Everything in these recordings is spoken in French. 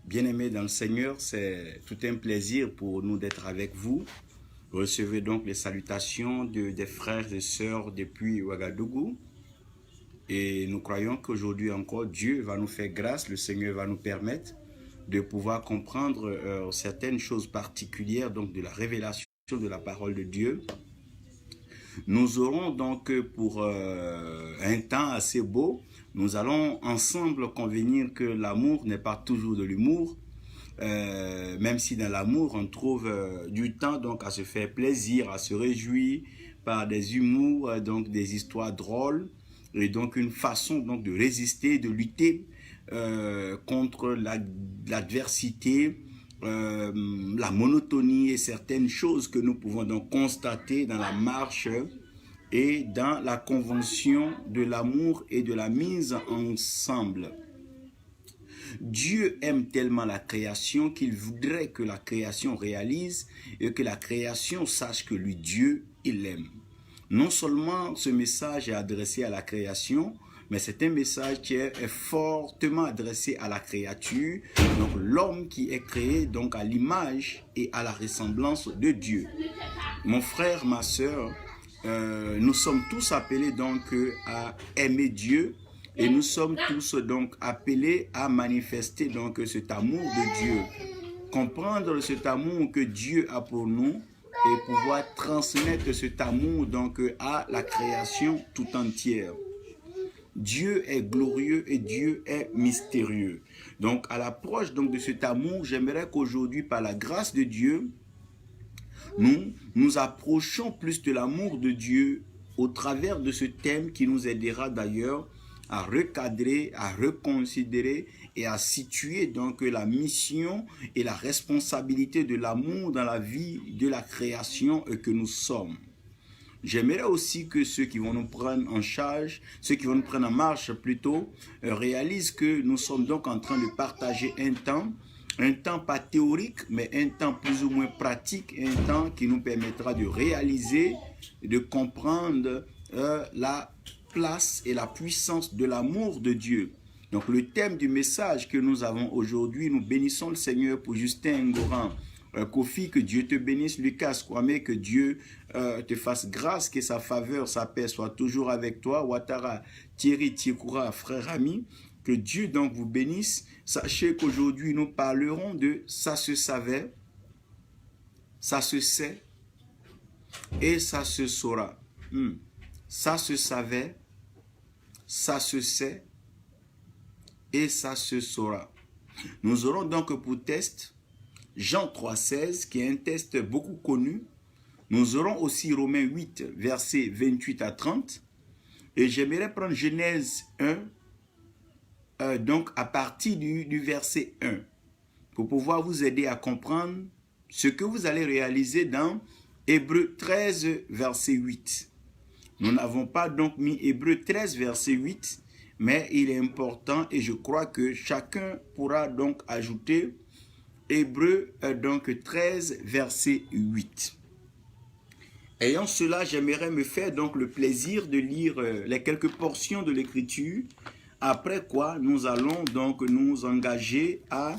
Bien-aimés dans le Seigneur, c'est tout un plaisir pour nous d'être avec vous. Recevez donc les salutations des frères et sœurs depuis Ouagadougou. Et nous croyons qu'aujourd'hui encore, Dieu va nous faire grâce, le Seigneur va nous permettre de pouvoir comprendre certaines choses particulières donc de la révélation de la parole de Dieu. Nous aurons donc pour un temps assez beau, nous allons ensemble convenir que l'amour n'est pas toujours de l'humour, même si dans l'amour on trouve du temps donc à se faire plaisir, à se réjouir par des humours, donc des histoires drôles, et donc une façon donc de résister, de lutter contre l'adversité, la monotonie et certaines choses que nous pouvons donc constater dans la marche et dans la convention de l'amour et de la mise ensemble. Dieu aime tellement la création qu'il voudrait que la création réalise et que la création sache que lui, Dieu, il l'aime. Non seulement ce message est adressé à la création, mais c'est un message qui est fortement adressé à la créature, donc l'homme qui est créé donc à l'image et à la ressemblance de Dieu. Mon frère, ma sœur, nous sommes tous appelés donc à aimer Dieu et nous sommes tous donc appelés à manifester donc cet amour de Dieu. Comprendre cet amour que Dieu a pour nous et pouvoir transmettre cet amour donc à la création tout entière. Dieu est glorieux et Dieu est mystérieux. Donc à l'approche donc de cet amour, j'aimerais qu'aujourd'hui par la grâce de Dieu, nous approchons plus de l'amour de Dieu au travers de ce thème qui nous aidera d'ailleurs à recadrer, à reconsidérer et à situer donc la mission et la responsabilité de l'amour dans la vie de la création que nous sommes. J'aimerais aussi que ceux qui vont nous prendre en charge, ceux qui vont nous prendre en marche plutôt, réalisent que nous sommes donc en train de partager un temps pas théorique, mais un temps plus ou moins pratique, un temps qui nous permettra de réaliser, de comprendre la place et la puissance de l'amour de Dieu. Donc le thème du message que nous avons aujourd'hui, nous bénissons le Seigneur pour Justin Ngoran, Kofi, que Dieu te bénisse, Lucas Kwame, que Dieu te fasse grâce, que sa faveur, sa paix soit toujours avec toi, Ouattara, Thierry, Tiekoura, frère ami, que Dieu donc vous bénisse. Sachez qu'aujourd'hui nous parlerons de ça se savait, ça se sait et ça se saura. Ça se savait, ça se sait et ça se saura. Nous aurons donc pour test Jean 3,16 qui est un test beaucoup connu. Nous aurons aussi Romains 8, versets 28 à 30. Et j'aimerais prendre Genèse 1, donc à partir du verset 1, pour pouvoir vous aider à comprendre ce que vous allez réaliser dans Hébreux 13, verset 8. Nous n'avons pas donc mis Hébreux 13, verset 8, mais il est important et je crois que chacun pourra donc ajouter Hébreux donc 13, verset 8. Ayant cela, j'aimerais me faire donc le plaisir de lire les quelques portions de l'Écriture, après quoi nous allons donc nous engager à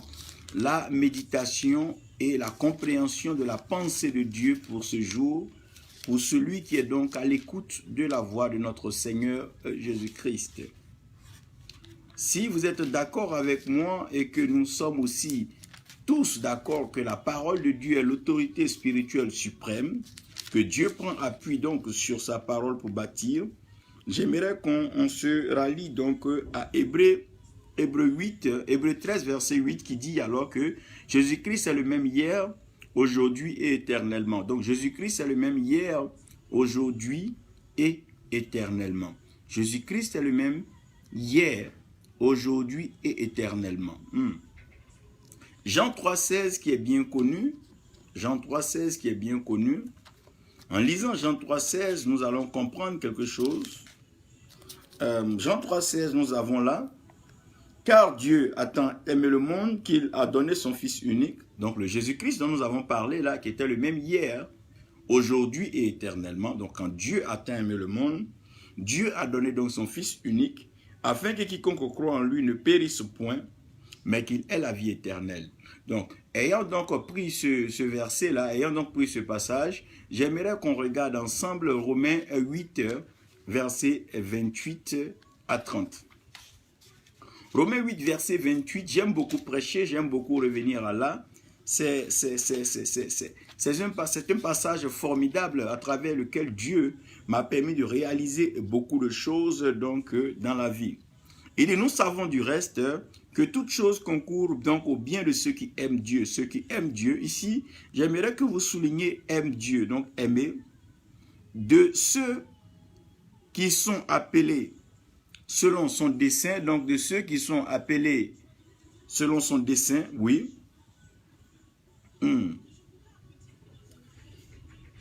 la méditation et la compréhension de la pensée de Dieu pour ce jour, pour celui qui est donc à l'écoute de la voix de notre Seigneur Jésus-Christ. Si vous êtes d'accord avec moi et que nous sommes aussi tous d'accord que la parole de Dieu est l'autorité spirituelle suprême, que Dieu prend appui donc sur sa parole pour bâtir, j'aimerais qu'on se rallie donc à Hébreux 13, verset 8 qui dit alors que Jésus-Christ est le même hier, aujourd'hui et éternellement. Donc Jésus-Christ est le même hier, aujourd'hui et éternellement. Jésus-Christ est le même hier, aujourd'hui et éternellement. Jean 3,16 qui est bien connu. Jean 3,16 qui est bien connu. En lisant Jean 3,16, nous allons comprendre quelque chose. Jean 3,16, nous avons là. Car Dieu a tant aimé le monde qu'il a donné son Fils unique. Donc le Jésus-Christ dont nous avons parlé là, qui était le même hier, aujourd'hui et éternellement. Donc quand Dieu a tant aimé le monde, Dieu a donné donc son Fils unique, afin que quiconque croit en lui ne périsse point, mais qu'il ait la vie éternelle. Donc, ayant donc pris ce verset-là, ayant donc pris ce passage, j'aimerais qu'on regarde ensemble Romains 8, versets 28 à 30. Romains 8, verset 28, j'aime beaucoup prêcher, j'aime beaucoup revenir à là. C'est un passage formidable à travers lequel Dieu m'a permis de réaliser beaucoup de choses donc, dans la vie. Et nous savons du reste que toute chose concourt donc au bien de ceux qui aiment Dieu. Ceux qui aiment Dieu, ici, j'aimerais que vous souligniez aime Dieu, donc aimer, de ceux qui sont appelés selon son dessein, donc de ceux qui sont appelés selon son dessein, oui.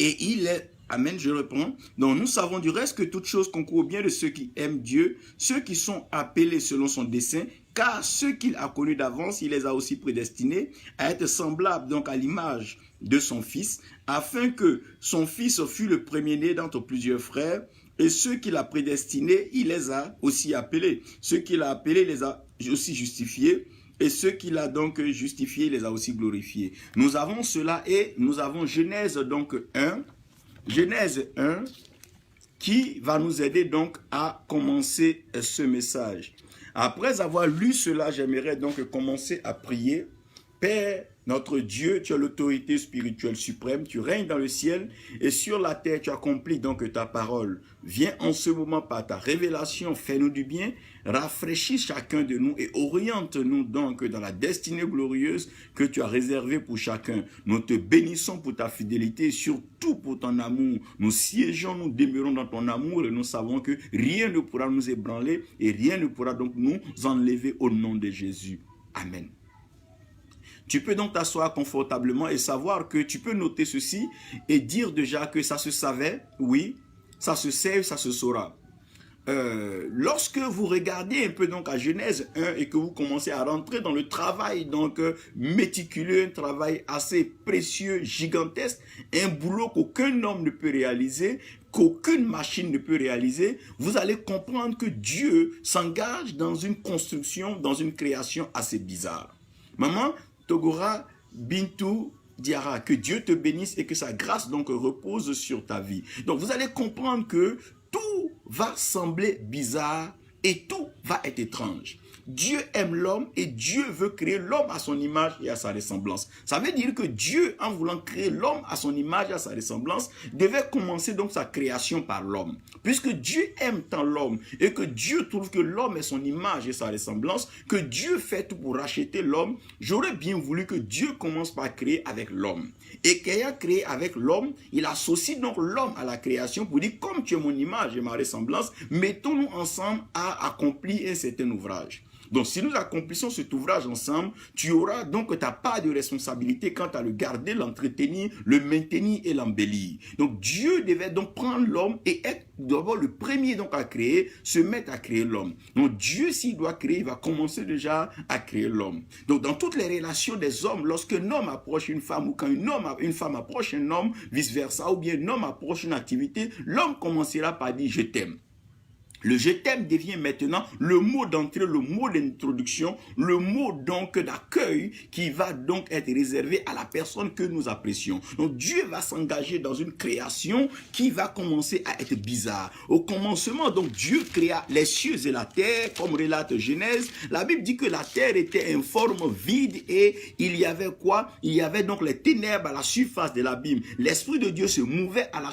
Et il est, amen, je reprends. Donc nous savons du reste que toute chose concourt au bien de ceux qui aiment Dieu, ceux qui sont appelés selon son dessein, car ceux qu'il a connus d'avance, il les a aussi prédestinés à être semblables donc à l'image de son Fils, afin que son Fils fût le premier-né d'entre plusieurs frères. Et ceux qu'il a prédestinés, il les a aussi appelés. Ceux qu'il a appelés, il les a aussi justifiés. Et ceux qu'il a donc justifiés, il les a aussi glorifiés. Nous avons cela et nous avons Genèse donc 1. Genèse 1 qui va nous aider donc à commencer ce message. Après avoir lu cela, j'aimerais donc commencer à prier. Père, notre Dieu, tu as l'autorité spirituelle suprême, tu règnes dans le ciel et sur la terre, tu accomplis donc ta parole. Viens en ce moment par ta révélation, fais-nous du bien, rafraîchis chacun de nous et oriente-nous donc dans la destinée glorieuse que tu as réservée pour chacun. Nous te bénissons pour ta fidélité et surtout pour ton amour. Nous siégeons, nous demeurons dans ton amour et nous savons que rien ne pourra nous ébranler et rien ne pourra donc nous enlever au nom de Jésus. Amen. Tu peux donc t'asseoir confortablement et savoir que tu peux noter ceci et dire déjà que ça se savait, oui, ça se sait, ça se saura. Lorsque vous regardez un peu donc à Genèse 1 et que vous commencez à rentrer dans le travail donc méticuleux, un travail assez précieux, gigantesque, un boulot qu'aucun homme ne peut réaliser, qu'aucune machine ne peut réaliser, vous allez comprendre que Dieu s'engage dans une construction, dans une création assez bizarre. Maman, Togora Bintou Diara, que Dieu te bénisse et que sa grâce donc repose sur ta vie. Donc vous allez comprendre que tout va sembler bizarre et tout va être étrange. Dieu aime l'homme et Dieu veut créer l'homme à son image et à sa ressemblance. Ça veut dire que Dieu, en voulant créer l'homme à son image et à sa ressemblance, devait commencer donc sa création par l'homme. Puisque Dieu aime tant l'homme et que Dieu trouve que l'homme est son image et sa ressemblance, que Dieu fait tout pour racheter l'homme, j'aurais bien voulu que Dieu commence par créer avec l'homme. Et qu'ayant créé avec l'homme, il associe donc l'homme à la création pour dire, comme tu es mon image et ma ressemblance, mettons-nous ensemble à accomplir un certain ouvrage. Donc, si nous accomplissons cet ouvrage ensemble, tu auras donc ta part de responsabilité quant à le garder, l'entretenir, le maintenir et l'embellir. Donc, Dieu devait donc prendre l'homme et être d'abord le premier donc à créer, se mettre à créer l'homme. Donc, Dieu, s'il doit créer, il va commencer déjà à créer l'homme. Donc, dans toutes les relations des hommes, lorsqu'un homme approche une femme ou quand une femme approche un homme, vice-versa, ou bien un homme approche une activité, l'homme commencera par dire « je t'aime ». Le je t'aime devient maintenant le mot d'entrée, le mot d'introduction, le mot donc d'accueil qui va donc être réservé à la personne que nous apprécions. Donc Dieu va s'engager dans une création qui va commencer à être bizarre. Au commencement, donc Dieu créa les cieux et la terre, comme relate Genèse. La Bible dit que la terre était informe, vide et il y avait quoi? Il y avait donc les ténèbres à la surface de l'abîme. L'Esprit de Dieu se mouvait à la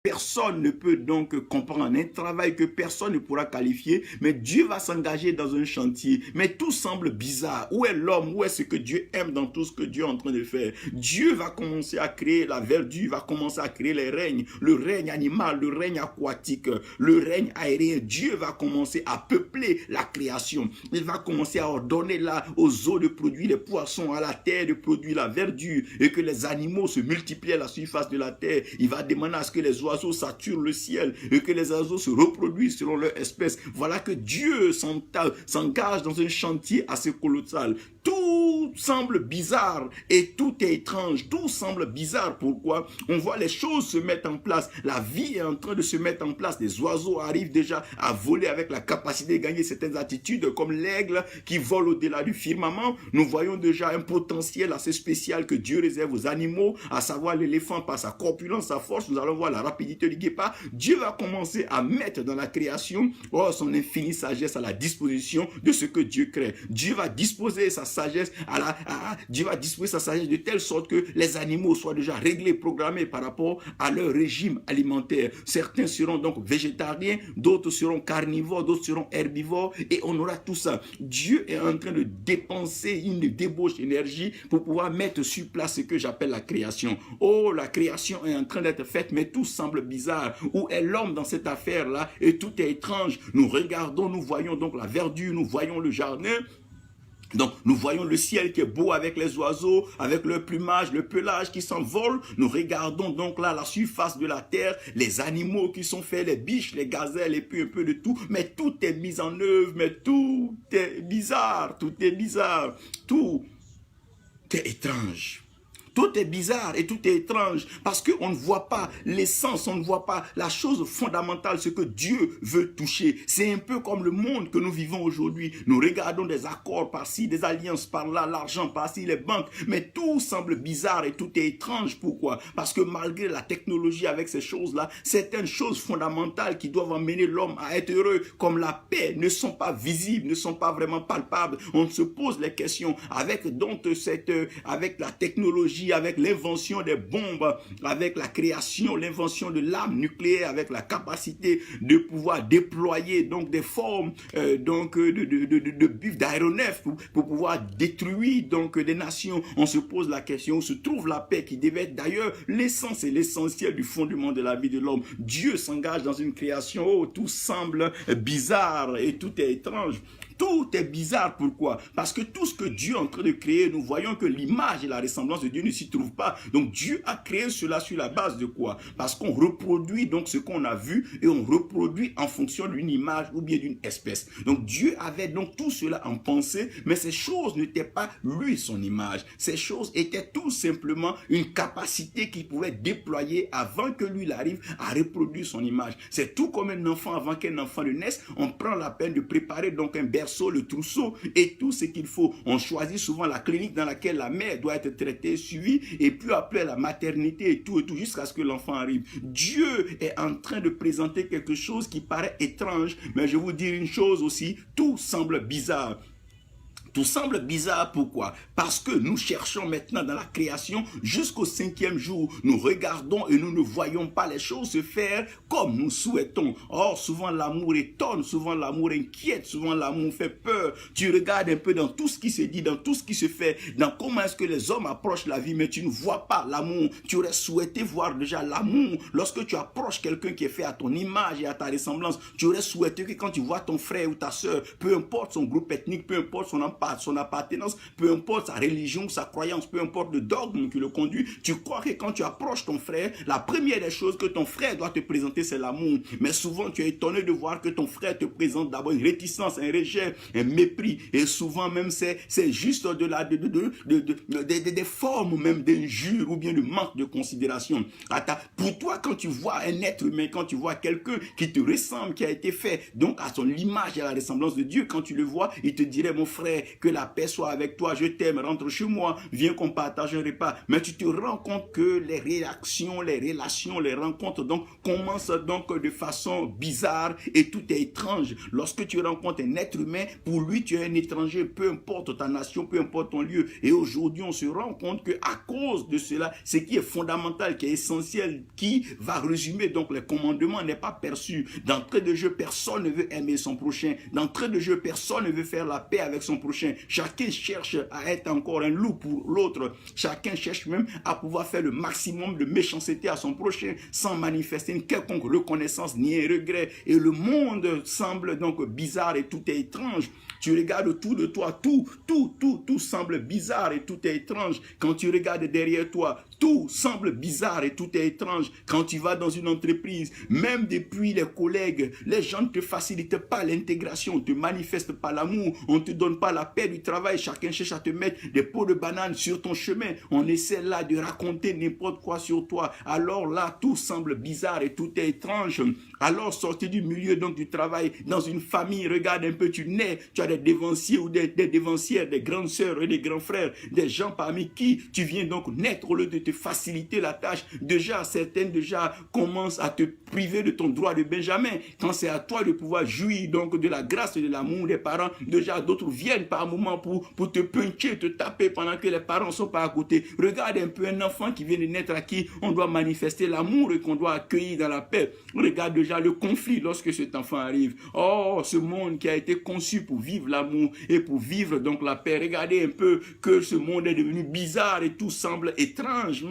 Personne ne peut donc comprendre un travail que personne ne pourra qualifier, mais Dieu va s'engager dans un chantier. Mais tout semble bizarre. Où est l'homme? Où est ce que Dieu aime dans tout ce que Dieu est en train de faire? Dieu va commencer à créer la verdure, va commencer à créer les règnes, le règne animal, le règne aquatique, le règne aérien. Dieu va commencer à peupler la création. Il va commencer à ordonner là aux eaux de produire les poissons, à la terre de produire la verdure, et que les animaux se multiplient à la surface de la terre. Il va demander à ce que les oiseaux saturent le ciel et que les oiseaux se reproduisent selon leur espèce. Voilà que Dieu s'engage dans un chantier assez colossal. Tout semble bizarre et tout est étrange. Tout semble bizarre. Pourquoi? On voit les choses se mettre en place. La vie est en train de se mettre en place. Les oiseaux arrivent déjà à voler avec la capacité de gagner certaines attitudes comme l'aigle qui vole au-delà du firmament. Nous voyons déjà un potentiel assez spécial que Dieu réserve aux animaux, à savoir l'éléphant par sa corpulence, sa force. Nous allons voir la rapidité du guépard. Dieu va commencer à mettre dans la création son infinie sagesse à la disposition de ce que Dieu crée. Dieu va disposer sa sagesse Dieu va disposer sa sagesse de telle sorte que les animaux soient déjà réglés, programmés par rapport à leur régime alimentaire. Certains seront donc végétariens, d'autres seront carnivores, d'autres seront herbivores et on aura tout ça. Dieu est en train de dépenser une débauche d'énergie pour pouvoir mettre sur place ce que j'appelle la création. Oh, la création est en train d'être faite, mais tout semble bizarre. Où est l'homme dans cette affaire-là? Et tout est étrange. Nous regardons, nous voyons donc la verdure, nous voyons le jardin. Donc, nous voyons le ciel qui est beau avec les oiseaux, avec leur plumage, le pelage qui s'envole. Nous regardons donc là la surface de la terre, les animaux qui sont faits, les biches, les gazelles et puis un peu de tout. Mais tout est mis en œuvre, mais tout est bizarre, tout est bizarre, tout est étrange. Tout est bizarre et tout est étrange parce qu'on ne voit pas l'essence, on ne voit pas la chose fondamentale, ce que Dieu veut toucher. C'est un peu comme le monde que nous vivons aujourd'hui. Nous regardons des accords par-ci, des alliances par-là, l'argent par-ci, les banques, mais tout semble bizarre et tout est étrange. Pourquoi? Parce que malgré la technologie avec ces choses-là, certaines choses fondamentales qui doivent amener l'homme à être heureux, comme la paix, ne sont pas visibles, ne sont pas vraiment palpables. On se pose les questions avec la technologie, avec l'invention des bombes, avec la création, l'invention de l'arme nucléaire, avec la capacité de pouvoir déployer donc des formes d'aéronefs pour pouvoir détruire donc des nations. On se pose la question où se trouve la paix qui devait être d'ailleurs l'essence et l'essentiel du fondement de la vie de l'homme. Dieu s'engage dans une création où tout semble bizarre et tout est étrange. Tout est bizarre. Pourquoi? Parce que tout ce que Dieu est en train de créer, nous voyons que l'image et la ressemblance de Dieu ne s'y trouvent pas. Donc Dieu a créé cela sur la base de quoi? Parce qu'on reproduit donc ce qu'on a vu et on reproduit en fonction d'une image ou bien d'une espèce. Donc Dieu avait donc tout cela en pensée, mais ces choses n'étaient pas lui son image. Ces choses étaient tout simplement une capacité qu'il pouvait déployer avant que lui arrive à reproduire son image. C'est tout comme un enfant avant qu'un enfant ne naisse. On prend la peine de préparer donc un berceau, le trousseau et tout ce qu'il faut. On choisit souvent la clinique dans laquelle la mère doit être traitée, suivie et puis après la maternité et tout jusqu'à ce que l'enfant arrive. Dieu est en train de présenter quelque chose qui paraît étrange, mais je vous dis une chose aussi, tout semble bizarre. Tout semble bizarre, pourquoi? Parce que nous cherchons maintenant dans la création jusqu'au 5e jour. Nous regardons et nous ne voyons pas les choses se faire comme nous souhaitons. Or, souvent l'amour étonne, souvent l'amour inquiète, souvent l'amour fait peur. Tu regardes un peu dans tout ce qui se dit, dans tout ce qui se fait, dans comment est-ce que les hommes approchent la vie, mais tu ne vois pas l'amour. Tu aurais souhaité voir déjà l'amour. Lorsque tu approches quelqu'un qui est fait à ton image et à ta ressemblance, tu aurais souhaité que quand tu vois ton frère ou ta soeur, peu importe son groupe ethnique, peu importe son appartenance, peu importe sa religion, sa croyance, peu importe le dogme qui le conduit, tu crois que quand tu approches ton frère, la première des choses que ton frère doit te présenter, c'est l'amour. Mais souvent, tu es étonné de voir que ton frère te présente d'abord une réticence, un rejet, un mépris. Et souvent même, c'est juste des formes même d'injure ou bien de manque de considération. Pour toi, quand tu vois un être humain, quand tu vois quelqu'un qui te ressemble, qui a été fait donc à son image et à la ressemblance de Dieu, quand tu le vois, il te dirait, mon frère, que la paix soit avec toi, je t'aime, rentre chez moi, viens qu'on partage un repas. Mais tu te rends compte que les réactions, les relations, les rencontres donc commencent donc de façon bizarre et tout est étrange. Lorsque tu rencontres un être humain, pour lui tu es un étranger, peu importe ta nation, peu importe ton lieu. Et aujourd'hui on se rend compte que à cause de cela, ce qui est fondamental, qui est essentiel, qui va résumer donc les commandements n'est pas perçu. D'entrée de jeu, personne ne veut aimer son prochain. D'entrée de jeu, personne ne veut faire la paix avec son prochain. Chacun cherche à être encore un loup pour l'autre. Chacun cherche même à pouvoir faire le maximum de méchanceté à son prochain sans manifester une quelconque reconnaissance ni un regret. Et le monde semble donc bizarre et tout est étrange. Tu regardes autour de toi, tout semble bizarre et tout est étrange. Quand tu regardes derrière toi, Tout semble bizarre et tout est étrange. Quand tu vas dans une entreprise, même depuis les collègues, les gens ne te facilitent pas l'intégration, on ne te manifeste pas l'amour, on ne te donne pas la paix du travail, chacun cherche à te mettre des pots de banane sur ton chemin. On essaie là de raconter n'importe quoi sur toi. Alors là, tout semble bizarre et tout est étrange. Alors sortez du milieu donc du travail, dans une famille, regarde un peu, tu nais, tu as des dévanciers ou des dévancières, des grandes sœurs et des grands frères, des gens parmi qui tu viens donc naître au lieu de te faciliter la tâche. Déjà, certaines déjà commencent à te priver de ton droit de Benjamin. Quand c'est à toi de pouvoir jouir donc de la grâce et de l'amour des parents, déjà d'autres viennent par moment pour te puncher, te taper pendant que les parents ne sont pas à côté. Regarde un peu un enfant qui vient de naître à qui on doit manifester l'amour et qu'on doit accueillir dans la paix. Regarde déjà le conflit lorsque cet enfant arrive. Oh, ce monde qui a été conçu pour vivre l'amour et pour vivre donc la paix. Regardez un peu que ce monde est devenu bizarre et tout semble étrange.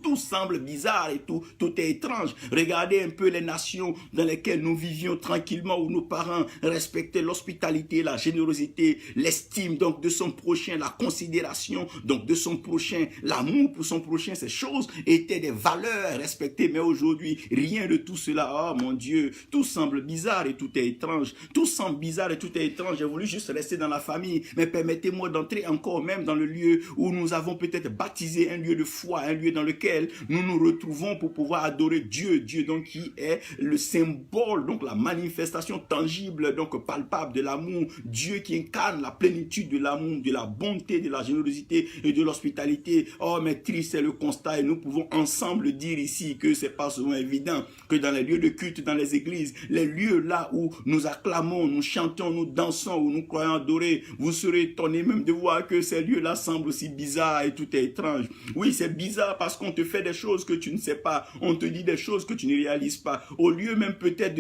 Tout semble bizarre et tout est étrange. Regardez un peu les nations dans lesquelles nous vivions tranquillement, où nos parents respectaient l'hospitalité, la générosité, l'estime donc de son prochain, la considération donc de son prochain, l'amour pour son prochain. Ces choses étaient des valeurs respectées, mais aujourd'hui, rien de tout cela. Oh mon Dieu, tout semble bizarre et tout est étrange. Tout semble bizarre et tout est étrange. J'ai voulu juste rester dans la famille, mais permettez-moi d'entrer encore même dans le lieu où nous avons peut-être baptisé un lieu de foi, un lieu dans lequel nous nous retrouvons pour pouvoir adorer Dieu, Dieu donc qui est le symbole, donc la manifestation tangible, donc palpable de l'amour, Dieu qui incarne la plénitude de l'amour, de la bonté, de la générosité et de l'hospitalité. Oh mais triste c'est le constat et nous pouvons ensemble dire ici que c'est pas souvent évident que dans les lieux de culte, dans les églises, les lieux là où nous acclamons, nous chantons, nous dansons, où nous croyons adorer, vous serez étonnés même de voir que ces lieux là semblent aussi bizarres et tout est étrange. Oui, c'est bizarre parce qu'on te fait des choses que tu ne sais pas, on te dit des choses que tu ne réalises pas. Au lieu même peut-être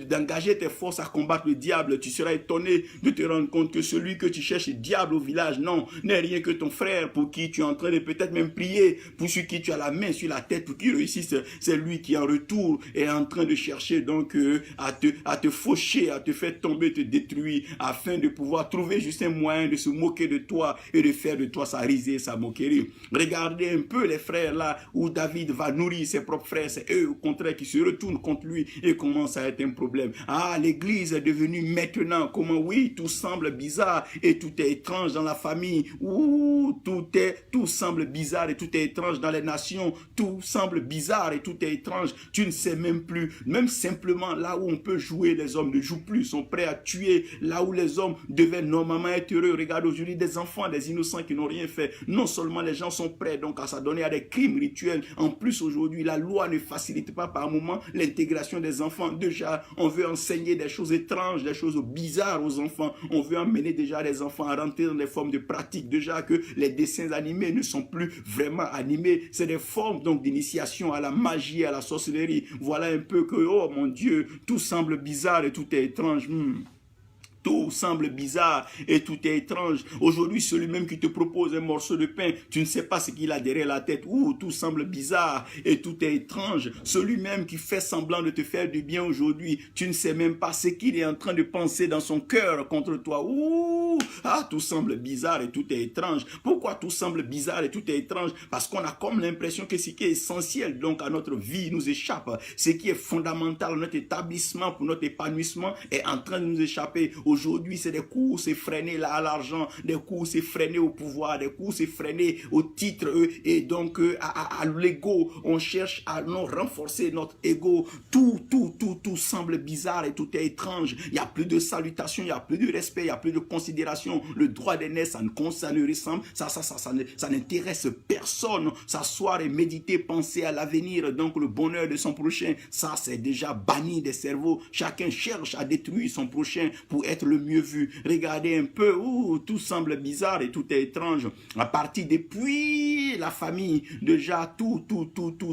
d'engager tes forces à combattre le diable, tu seras étonné de te rendre compte que celui que tu cherches, diable au village, non, n'est rien que ton frère pour qui tu es en train de peut-être même prier, pour celui qui tu as la main sur la tête pour qu'il réussisse. C'est lui qui en retour est en train de chercher donc à te faucher, à te faire tomber, te détruire, afin de pouvoir trouver juste un moyen de se moquer de toi et de faire de toi sa risée, sa moquerie. Regardez un peu les frères là où David va nourrir ses propres frères, c'est eux au contraire qui se retournent contre lui et commence à être un problème. Ah, l'église est devenue maintenant, comment oui, tout semble bizarre et tout est étrange dans la famille. Ouh, tout semble bizarre et tout est étrange dans les nations, tout semble bizarre et tout est étrange. Tu ne sais même plus, même simplement là où on peut jouer, les hommes ne jouent plus, sont prêts à tuer, là où les hommes devaient normalement être heureux. Regarde aujourd'hui des enfants, des innocents qui n'ont rien fait. Non seulement les gens sont prêts donc à s'adonner à des crimes rituels, en plus aujourd'hui la loi ne facilite pas par moment l'intégration des enfants. Déjà on veut enseigner des choses étranges, des choses bizarres aux enfants, on veut emmener déjà les enfants à rentrer dans des formes de pratiques, déjà que les dessins animés ne sont plus vraiment animés, c'est des formes donc d'initiation à la magie, à la sorcellerie. Voilà un peu que, oh mon Dieu, tout semble bizarre et tout est étrange. Tout semble bizarre et tout est étrange. Aujourd'hui, celui même qui te propose un morceau de pain, tu ne sais pas ce qu'il a derrière la tête. Ouh, tout semble bizarre et tout est étrange. Celui même qui fait semblant de te faire du bien aujourd'hui, tu ne sais même pas ce qu'il est en train de penser dans son cœur contre toi. Ouh, ah, tout semble bizarre et tout est étrange. Pourquoi tout semble bizarre et tout est étrange? Parce qu'on a comme l'impression que ce qui est essentiel donc à notre vie nous échappe. Ce qui est fondamental à notre établissement, pour notre épanouissement, est en train de nous échapper. Aujourd'hui, c'est des courses effrénées là à l'argent, des courses effrénées au pouvoir, des courses effrénées au titre et donc à l'ego. On cherche à nous renforcer notre ego. Tout semble bizarre et tout est étrange. Il n'y a plus de salutation, il n'y a plus de respect, il n'y a plus de considération. Le droit d'aîné, ça ne ressemble, ça n'intéresse personne. S'asseoir et méditer, penser à l'avenir, donc le bonheur de son prochain, ça c'est déjà banni des cerveaux. Chacun cherche à détruire son prochain pour être le mieux vu. Regardez un peu, tout semble bizarre et tout est étrange. À partir depuis la famille, déjà tout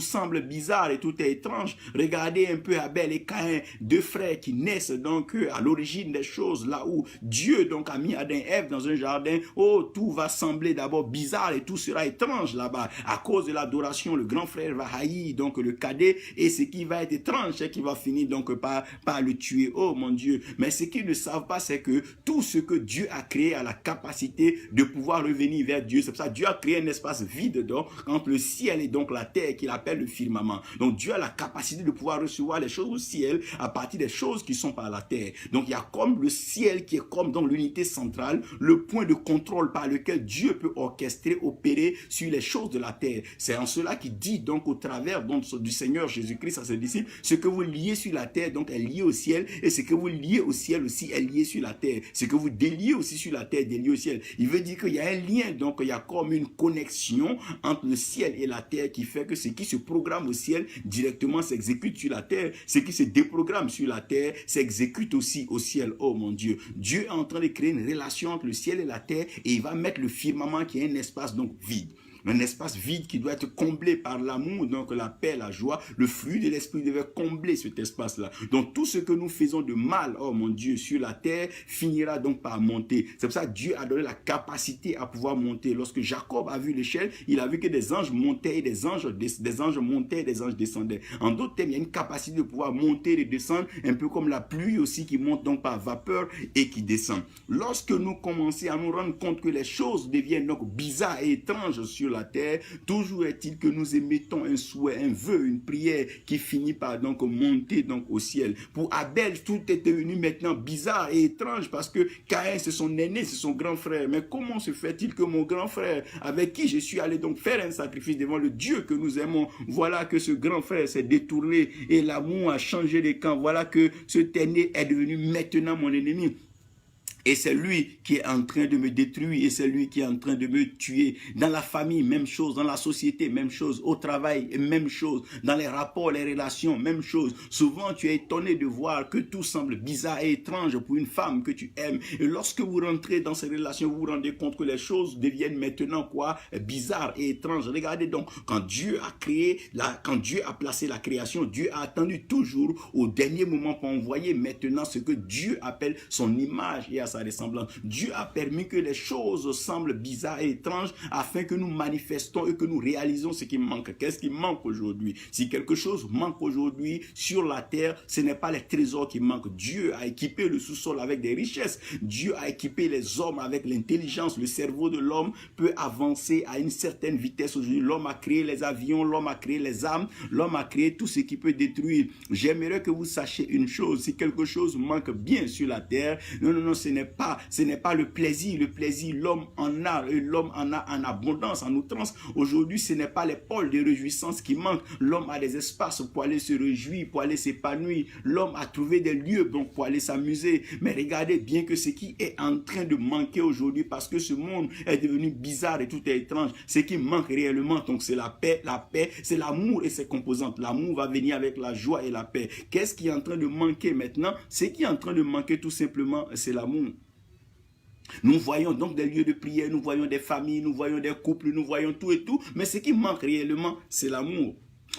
semble bizarre et tout est étrange. Regardez un peu Abel et Caïn, deux frères qui naissent donc à l'origine des choses, là où Dieu donc a mis Adam et Ève dans un jardin. Oh, tout va sembler d'abord bizarre et tout sera étrange là-bas. À cause de l'adoration, le grand frère va haïr donc le cadet et ce qui va être étrange, c'est qu'il va finir donc par le tuer. Oh mon Dieu, mais ce qu'ils ne savent pas, c'est que tout ce que Dieu a créé a la capacité de pouvoir revenir vers Dieu. C'est pour ça que Dieu a créé un espace vide donc, entre le ciel et donc la terre qu'il appelle le firmament. Donc Dieu a la capacité de pouvoir recevoir les choses au ciel à partir des choses qui sont par la terre. Donc il y a comme le ciel qui est comme dans l'unité centrale, le point de contrôle par lequel Dieu peut orchestrer, opérer sur les choses de la terre. C'est en cela qu'il dit donc au travers donc, du Seigneur Jésus-Christ à ses disciples, ce que vous liez sur la terre donc est lié au ciel, et ce que vous liez au ciel aussi est lié sur la terre. Ce que vous déliez aussi sur la terre est délié au ciel. Il veut dire qu'il y a un lien, donc il y a comme une connexion entre le ciel et la terre qui fait que ce qui se programme au ciel directement s'exécute sur la terre, ce qui se déprogramme sur la terre s'exécute aussi au ciel. Oh mon Dieu, Dieu est en train de créer une relation entre le ciel et la terre, et il va mettre le firmament qui est un espace donc vide. Un espace vide qui doit être comblé par l'amour, donc la paix, la joie, le fruit de l'esprit devait combler cet espace-là. Donc tout ce que nous faisons de mal, oh mon Dieu, sur la terre, finira donc par monter. C'est pour ça que Dieu a donné la capacité à pouvoir monter. Lorsque Jacob a vu l'échelle, il a vu que des anges montaient et des anges montaient et des anges descendaient. En d'autres termes, il y a une capacité de pouvoir monter et descendre, un peu comme la pluie aussi qui monte donc par vapeur et qui descend. Lorsque nous commençons à nous rendre compte que les choses deviennent donc bizarres et étranges sur la terre, toujours est-il que nous émettons un souhait, un vœu, une prière qui finit par donc monter donc au ciel. Pour Abel, tout est devenu maintenant bizarre et étrange parce que Caïn, c'est son aîné, c'est son grand frère. Mais comment se fait-il que mon grand frère, avec qui je suis allé donc faire un sacrifice devant le Dieu que nous aimons, voilà que ce grand frère s'est détourné et l'amour a changé de camp. Voilà que cet aîné est devenu maintenant mon ennemi. Et c'est lui qui est en train de me détruire, et c'est lui qui est en train de me tuer. Dans la famille, même chose. Dans la société, même chose. Au travail, même chose. Dans les rapports, les relations, même chose. Souvent, tu es étonné de voir que tout semble bizarre et étrange pour une femme que tu aimes. Et lorsque vous rentrez dans ces relations, vous vous rendez compte que les choses deviennent maintenant quoi? Bizarres et étranges. Regardez donc, quand Dieu a créé, quand Dieu a placé la création, Dieu a attendu toujours au dernier moment pour envoyer maintenant ce que Dieu appelle son image et à sa ressemblance. Dieu a permis que les choses semblent bizarres et étranges afin que nous manifestons et que nous réalisons ce qui manque. Qu'est-ce qui manque aujourd'hui? Si quelque chose manque aujourd'hui sur la terre, ce n'est pas les trésors qui manquent. Dieu a équipé le sous-sol avec des richesses. Dieu a équipé les hommes avec l'intelligence. Le cerveau de l'homme peut avancer à une certaine vitesse aujourd'hui. L'homme a créé les avions, l'homme a créé les armes, l'homme a créé tout ce qui peut détruire. J'aimerais que vous sachiez une chose. Si quelque chose manque bien sur la terre, non, ce n'est pas le plaisir. Le plaisir, l'homme en a, et l'homme en a en abondance, en outrance. Aujourd'hui, ce n'est pas les pôles de réjouissance qui manquent. L'homme a des espaces pour aller se réjouir, pour aller s'épanouir. L'homme a trouvé des lieux donc pour aller s'amuser. Mais regardez bien que ce qui est en train de manquer aujourd'hui, parce que ce monde est devenu bizarre et tout est étrange, ce qui manque réellement, donc c'est la paix, c'est l'amour et ses composantes. L'amour va venir avec la joie et la paix. Qu'est-ce qui est en train de manquer maintenant? Ce qui est en train de manquer tout simplement, c'est l'amour. Nous voyons donc des lieux de prière, nous voyons des familles, nous voyons des couples, nous voyons tout et tout, mais ce qui manque réellement, c'est l'amour.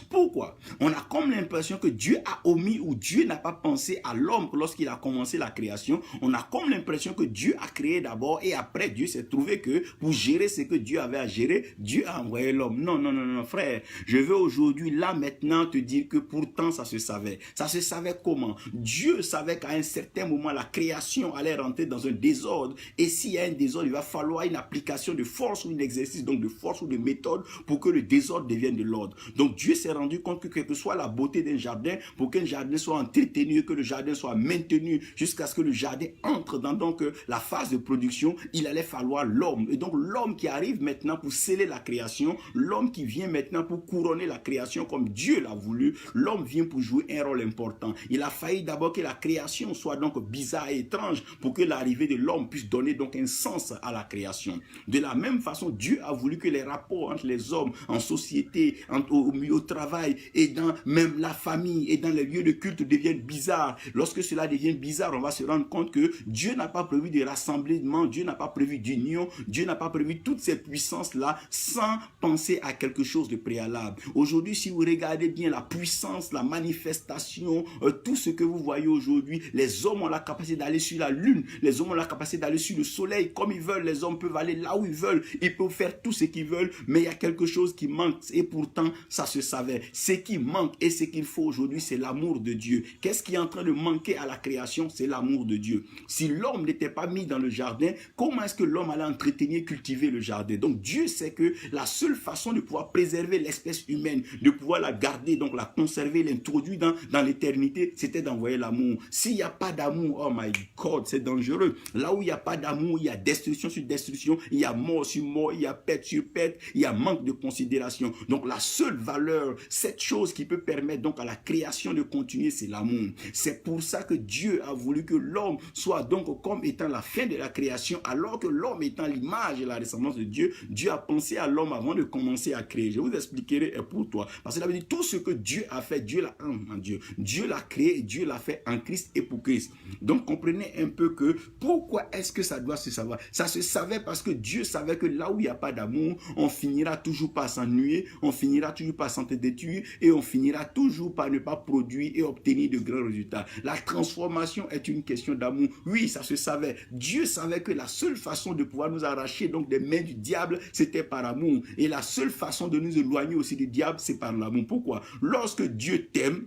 Pourquoi? On a comme l'impression que Dieu a omis ou Dieu n'a pas pensé à l'homme lorsqu'il a commencé la création. On a comme l'impression que Dieu a créé d'abord et après Dieu s'est trouvé que pour gérer ce que Dieu avait à gérer, Dieu a envoyé l'homme. Non, frère. Je veux aujourd'hui, là maintenant, te dire que pourtant ça se savait. Ça se savait comment? Dieu savait qu'à un certain moment, la création allait rentrer dans un désordre. Et s'il y a un désordre, il va falloir une application de force ou un exercice donc de force ou de méthode pour que le désordre devienne de l'ordre. Donc Dieu s'est rendu compte que quelle que soit la beauté d'un jardin, pour qu'un jardin soit entretenu et que le jardin soit maintenu jusqu'à ce que le jardin entre dans donc la phase de production, il allait falloir l'homme. Et donc l'homme qui arrive maintenant pour sceller la création, l'homme qui vient maintenant pour couronner la création comme Dieu l'a voulu, l'homme vient pour jouer un rôle important. Il a failli d'abord que la création soit donc bizarre et étrange pour que l'arrivée de l'homme puisse donner donc un sens à la création. De la même façon, Dieu a voulu que les rapports entre les hommes en société, au travail et dans même la famille et dans les lieux de culte deviennent bizarres. Lorsque cela devient bizarre, on va se rendre compte que Dieu n'a pas prévu de rassemblement, Dieu n'a pas prévu d'union, Dieu n'a pas prévu toutes ces puissances-là sans penser à quelque chose de préalable. Aujourd'hui, si vous regardez bien la puissance, la manifestation, tout ce que vous voyez aujourd'hui, les hommes ont la capacité d'aller sur la lune, les hommes ont la capacité d'aller sur le soleil comme ils veulent, les hommes peuvent aller là où ils veulent, ils peuvent faire tout ce qu'ils veulent, mais il y a quelque chose qui manque et pourtant ça se savait. savait. Ce qui manque et ce qu'il faut aujourd'hui, c'est l'amour de Dieu. Qu'est-ce qui est en train de manquer à la création? C'est l'amour de Dieu. Si l'homme n'était pas mis dans le jardin, comment est-ce que l'homme allait entretenir, cultiver le jardin? Donc Dieu sait que la seule façon de pouvoir préserver l'espèce humaine, de pouvoir la garder, donc la conserver, l'introduire dans l'éternité, c'était d'envoyer l'amour. S'il n'y a pas d'amour, oh my God, c'est dangereux. Là où il n'y a pas d'amour, il y a destruction sur destruction, il y a mort sur mort, il y a perte sur perte, il y a manque de considération. Donc la seule valeur, cette chose qui peut permettre donc à la création de continuer, c'est l'amour. C'est pour ça que Dieu a voulu que l'homme soit donc comme étant la fin de la création, alors que l'homme étant l'image et la ressemblance de Dieu, Dieu a pensé à l'homme avant de commencer à créer. Je vous expliquerai pour toi. Parce que ça veut dire tout ce que Dieu a fait, Dieu l'a en Dieu. Dieu l'a créé et Dieu l'a fait en Christ et pour Christ. Donc comprenez un peu que pourquoi est-ce que ça doit se savoir? Ça se savait parce que Dieu savait que là où il n'y a pas d'amour, on finira toujours par s'ennuyer, on finira toujours par s'entretenir et on finira toujours par ne pas produire et obtenir de grands résultats. La transformation est une question d'amour. Oui, ça se savait. Dieu savait que la seule façon de pouvoir nous arracher donc des mains du diable, c'était par amour. Et la seule façon de nous éloigner aussi du diable, c'est par l'amour. Pourquoi? Lorsque Dieu t'aime,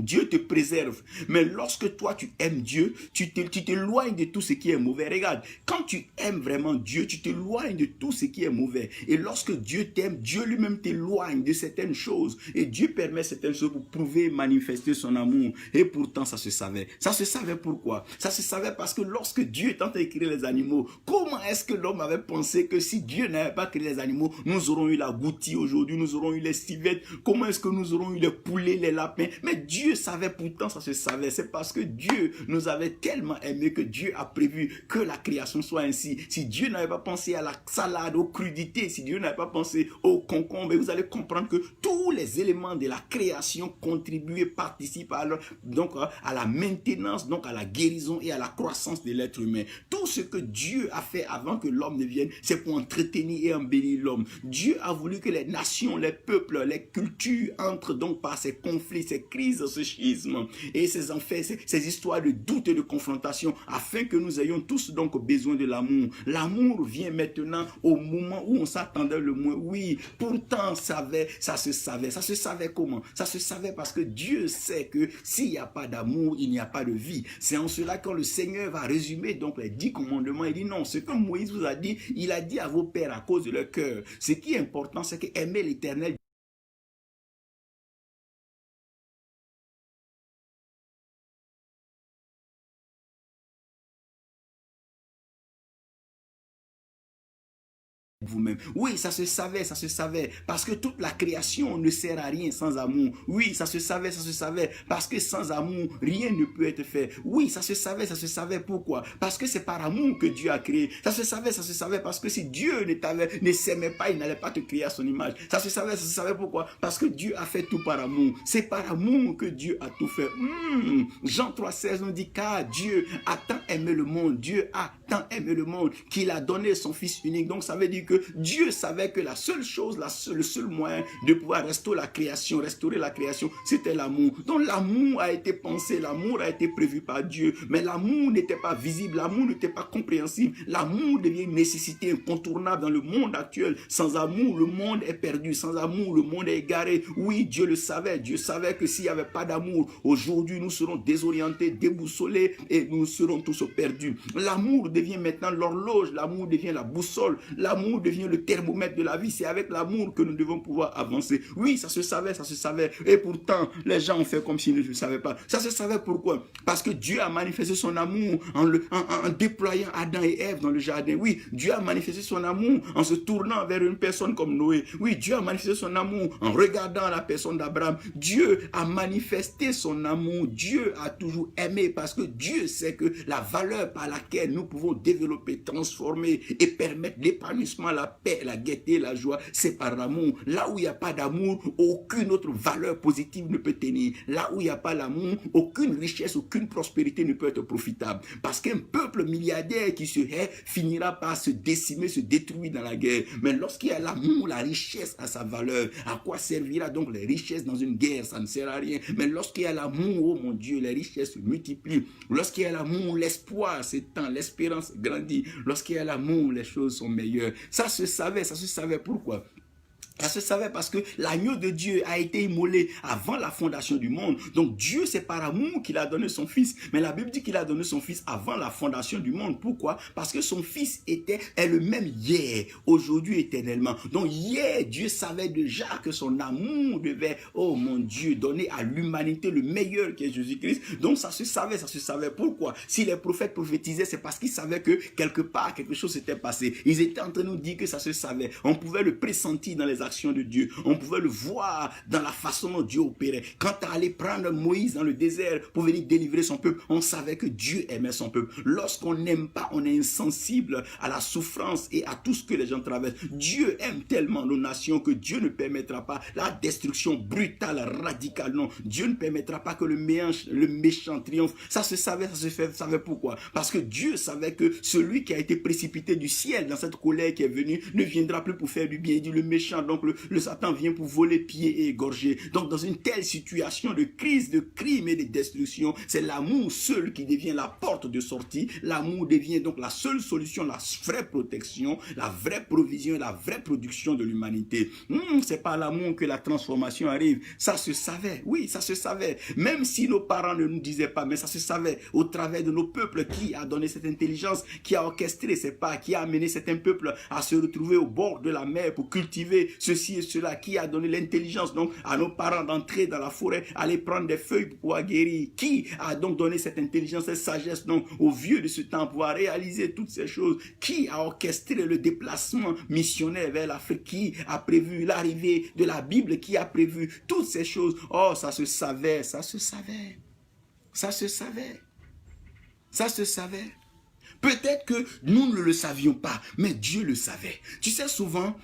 Dieu te préserve. Mais lorsque toi tu aimes Dieu, tu t'éloignes de tout ce qui est mauvais. Regarde, quand tu aimes vraiment Dieu, tu t'éloignes de tout ce qui est mauvais. Et lorsque Dieu t'aime, Dieu lui-même t'éloigne de certaines choses. Et Dieu permet certaines choses pour prouver et manifester son amour. Et pourtant, ça se savait. Ça se savait pourquoi? Ça se savait parce que lorsque Dieu tente à créer les animaux, comment est-ce que l'homme avait pensé que si Dieu n'avait pas créé les animaux, nous aurons eu la goutille aujourd'hui, nous aurons eu les civettes, comment est-ce que nous aurons eu les poulets, les lapins? Mais Dieu savait, pourtant ça se savait. C'est parce que Dieu nous avait tellement aimé que Dieu a prévu que la création soit ainsi. Si Dieu n'avait pas pensé à la salade, aux crudités, si Dieu n'avait pas pensé aux concombres, vous allez comprendre que tous les éléments de la création contribuent, participent donc à la maintenance, donc à la guérison et à la croissance de l'être humain. Tout ce que Dieu a fait avant que l'homme ne vienne, c'est pour entretenir et embellir l'homme. Dieu a voulu que les nations, les peuples, les cultures entrent donc par ces conflits, ces crises, ce schisme et ces enfers, ces histoires de doute et de confrontation, afin que nous ayons tous donc besoin de l'amour. L'amour vient maintenant au moment où on s'attendait le moins. Oui, pourtant ça se savait. Ça se savait comment? Ça se savait parce que Dieu sait que s'il n'y a pas d'amour, il n'y a pas de vie. C'est en cela quand le Seigneur va résumer donc les 10 commandements, il dit non, ce que Moïse vous a dit, il a dit à vos pères à cause de leur cœur. Ce qui est important, c'est que aimer l'Éternel vous-même. Oui, ça se savait, parce que toute la création ne sert à rien sans amour. Oui, ça se savait, parce que sans amour, rien ne peut être fait. Oui, ça se savait, pourquoi? Parce que c'est par amour que Dieu a créé. Ça se savait, parce que si Dieu ne s'aimait pas, il n'allait pas te créer à son image. Ça se savait, pourquoi? Parce que Dieu a fait tout par amour. C'est par amour que Dieu a tout fait. Jean 3,16 nous dit, car Dieu a tant aimé le monde, Dieu a tant aimé le monde, qu'il a donné son Fils unique. Donc ça veut dire que Dieu savait que la seule chose, le seul moyen de pouvoir restaurer la création, c'était l'amour. Donc l'amour a été pensé, l'amour a été prévu par Dieu, mais l'amour n'était pas visible, l'amour n'était pas compréhensible. L'amour devient une nécessité incontournable dans le monde actuel. Sans amour, le monde est perdu. Sans amour, le monde est égaré. Oui, Dieu le savait. Dieu savait que s'il n'y avait pas d'amour, aujourd'hui nous serons désorientés, déboussolés et nous serons tous perdus. L'amour devient maintenant l'horloge, l'amour devient la boussole, l'amour devient le thermomètre de la vie. C'est avec l'amour que nous devons pouvoir avancer. Oui, ça se savait. Et pourtant, les gens ont fait comme s'ils ne le savaient pas. Ça se savait pourquoi? Parce que Dieu a manifesté son amour en déployant Adam et Ève dans le jardin. Oui, Dieu a manifesté son amour en se tournant vers une personne comme Noé. Oui, Dieu a manifesté son amour en regardant la personne d'Abraham. Dieu a manifesté son amour. Dieu a toujours aimé parce que Dieu sait que la valeur par laquelle nous pouvons développer, transformer et permettre l'épanouissement, la paix, la gaieté, la joie, c'est par l'amour. Là où il n'y a pas d'amour, aucune autre valeur positive ne peut tenir. Là où il n'y a pas l'amour, aucune richesse, aucune prospérité ne peut être profitable. Parce qu'un peuple milliardaire qui se hait finira par se décimer, se détruire dans la guerre. Mais lorsqu'il y a l'amour, la richesse a sa valeur. À quoi servira donc les richesses dans une guerre? Ça ne sert à rien. Mais lorsqu'il y a l'amour, oh mon Dieu, les richesses se multiplient. Lorsqu'il y a l'amour, l'espoir s'étend, l'espérance grandit. Lorsqu'il y a l'amour, les choses sont meilleures. Ça se savait. Pourquoi? Ça se savait parce que l'agneau de Dieu a été immolé avant la fondation du monde. Donc Dieu, c'est par amour qu'il a donné son fils. Mais la Bible dit qu'il a donné son fils avant la fondation du monde. Pourquoi? Parce que son fils est le même hier, aujourd'hui, éternellement. Donc hier, Dieu savait déjà que son amour devait, oh mon Dieu, donner à l'humanité le meilleur qui est Jésus-Christ. Donc ça se savait, ça se savait. Pourquoi? Si les prophètes prophétisaient, c'est parce qu'ils savaient que quelque part, quelque chose s'était passé. Ils étaient en train de nous dire que ça se savait. On pouvait le pressentir dans les actions de Dieu. On pouvait le voir dans la façon dont Dieu opérait. Quand tu allais prendre Moïse dans le désert pour venir délivrer son peuple, on savait que Dieu aimait son peuple. Lorsqu'on n'aime pas, on est insensible à la souffrance et à tout ce que les gens traversent. Dieu aime tellement nos nations que Dieu ne permettra pas la destruction brutale, radicale. Non, Dieu ne permettra pas que le méchant triomphe. Ça se savait, ça se savait pourquoi? Parce que Dieu savait que celui qui a été précipité du ciel dans cette colère qui est venue ne viendra plus pour faire du bien. Il dit le méchant, donc le Satan vient pour voler, piller et égorger. Donc dans une telle situation de crise, de crime et de destruction, c'est l'amour seul qui devient la porte de sortie. L'amour devient donc la seule solution, la vraie protection, la vraie provision, la vraie production de l'humanité. C'est par l'amour que la transformation arrive. Ça se savait, oui, ça se savait. Même si nos parents ne nous disaient pas, mais ça se savait au travers de nos peuples. Qui a donné cette intelligence, qui a orchestré ces pas, qui a amené certains peuples à se retrouver au bord de la mer pour cultiver ceci et cela, qui a donné l'intelligence donc à nos parents d'entrer dans la forêt, aller prendre des feuilles pour pouvoir guérir, qui a donc donné cette intelligence, cette sagesse donc aux vieux de ce temps pour pouvoir réaliser toutes ces choses, qui a orchestré le déplacement missionnaire vers l'Afrique, qui a prévu l'arrivée de la Bible, qui a prévu toutes ces choses. Oh, ça se savait, ça se savait, ça se savait, ça se savait. Peut-être que nous ne le savions pas, mais Dieu le savait. Tu sais, souvent,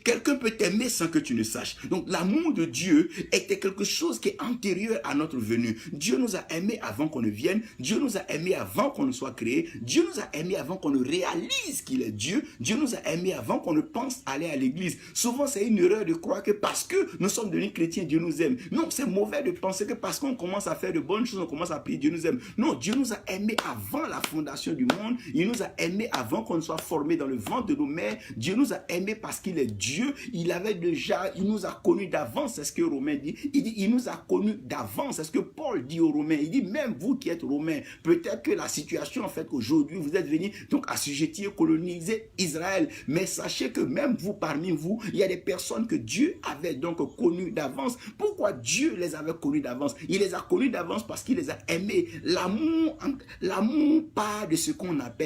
quelqu'un peut t'aimer sans que tu ne saches. Donc, l'amour de Dieu était quelque chose qui est antérieur à notre venue. Dieu nous a aimés avant qu'on ne vienne. Dieu nous a aimés avant qu'on ne soit créé. Dieu nous a aimés avant qu'on ne réalise qu'il est Dieu. Dieu nous a aimés avant qu'on ne pense aller à l'église. Souvent, c'est une erreur de croire que parce que nous sommes devenus chrétiens, Dieu nous aime. Non, c'est mauvais de penser que parce qu'on commence à faire de bonnes choses, on commence à prier, Dieu nous aime. Non, Dieu nous a aimés avant la fondation du monde. Il nous a aimés avant qu'on ne soit formé dans le ventre de nos mères. Dieu nous a aimés parce qu'il est Dieu. Il nous a connus d'avance. C'est ce que Romain dit. Il dit, il nous a connus d'avance. C'est ce que Paul dit aux Romains. Il dit, même vous qui êtes Romains, peut-être que la situation, en fait, qu'aujourd'hui, vous êtes venus donc assujettir, coloniser Israël. Mais sachez que même vous, parmi vous, il y a des personnes que Dieu avait donc connues d'avance. Pourquoi Dieu les avait connues d'avance? Il les a connues d'avance parce qu'il les a aimés. L'amour part de ce qu'on appelle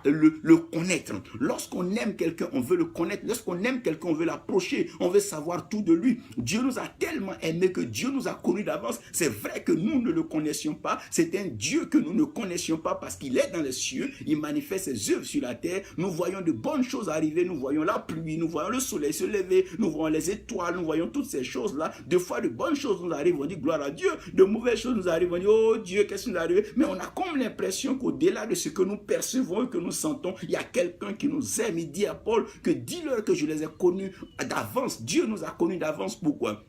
le connaître. Lorsqu'on aime quelqu'un, on veut le connaître. Lorsqu'on aime quelqu'un, on veut l'approcher. On veut savoir tout de lui. Dieu nous a tellement aimés que Dieu nous a connus d'avance. C'est vrai que nous ne le connaissions pas. C'est un Dieu que nous ne connaissions pas parce qu'il est dans les cieux. Il manifeste ses œuvres sur la terre. Nous voyons de bonnes choses arriver. Nous voyons la pluie. Nous voyons le soleil se lever. Nous voyons les étoiles. Nous voyons toutes ces choses-là. Des fois, de bonnes choses nous arrivent. On dit gloire à Dieu. De mauvaises choses nous arrivent. On dit oh Dieu, qu'est-ce qui nous arrive? Mais on a comme l'impression qu'au-delà de ce que nous percevons et que nous sentons, il y a quelqu'un qui nous aime. Il dit à Paul que dis-leur que je les ai connus d'avance. Dieu nous a connus d'avance. Pourquoi?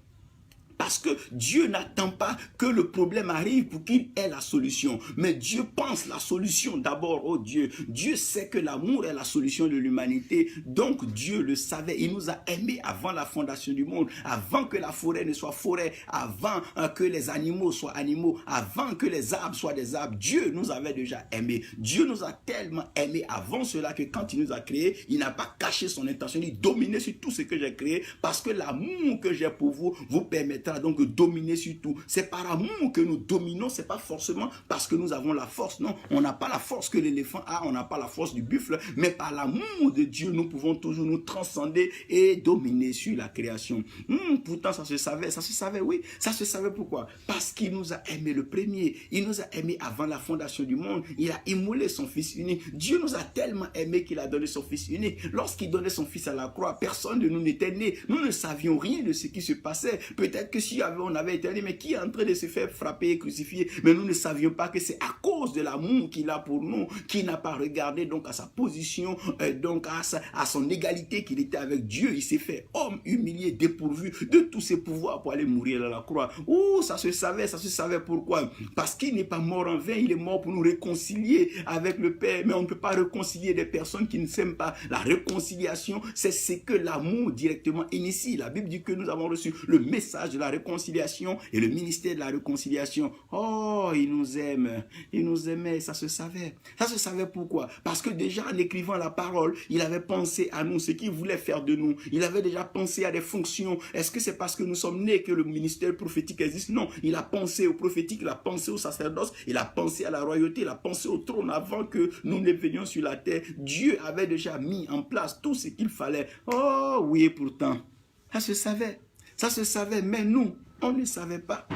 Parce que Dieu n'attend pas que le problème arrive pour qu'il ait la solution. Mais Dieu pense la solution d'abord. Oh Dieu, Dieu sait que l'amour est la solution de l'humanité. Donc Dieu le savait. Il nous a aimés avant la fondation du monde. Avant que la forêt ne soit forêt. Avant que les animaux soient animaux. Avant que les arbres soient des arbres. Dieu nous avait déjà aimés. Dieu nous a tellement aimés avant cela que quand il nous a créés, il n'a pas caché son intention. Il dominait sur tout ce que j'ai créé. Parce que l'amour que j'ai pour vous, vous permettra donc de dominer sur tout. C'est par amour que nous dominons, c'est pas forcément parce que nous avons la force. Non, on n'a pas la force que l'éléphant a, on n'a pas la force du buffle, mais par l'amour de Dieu, nous pouvons toujours nous transcender et dominer sur la création. Pourtant, ça se savait, oui. Ça se savait pourquoi? Parce qu'il nous a aimés le premier. Il nous a aimés avant la fondation du monde. Il a immolé son fils unique. Dieu nous a tellement aimés qu'il a donné son fils unique. Lorsqu'il donnait son fils à la croix, personne de nous n'était né. Nous ne savions rien de ce qui se passait. Peut-être que que si on avait été dit, mais qui est en train de se faire frapper et crucifier? Mais nous ne savions pas que c'est à cause de l'amour qu'il a pour nous, qu'il n'a pas regardé donc à sa position, donc à son égalité qu'il était avec Dieu. Il s'est fait homme humilié, dépourvu de tous ses pouvoirs pour aller mourir à la croix. Oh, ça se savait pourquoi? Parce qu'il n'est pas mort en vain, il est mort pour nous réconcilier avec le Père. Mais on ne peut pas réconcilier des personnes qui ne s'aiment pas. La réconciliation, c'est ce que l'amour directement initie. La Bible dit que nous avons reçu le message de la réconciliation et le ministère de la réconciliation. Oh, il nous aime, il nous aimait, ça se savait. Ça se savait pourquoi? Parce que déjà en écrivant la parole, il avait pensé à nous, ce qu'il voulait faire de nous. Il avait déjà pensé à des fonctions. Est-ce que c'est parce que nous sommes nés que le ministère prophétique existe? Non, il a pensé au prophétique, il a pensé au sacerdoce, il a pensé à la royauté, il a pensé au trône avant que nous ne venions sur la terre. Dieu avait déjà mis en place tout ce qu'il fallait. Oh oui, et pourtant, ça se savait, mais nous, on ne savait pas.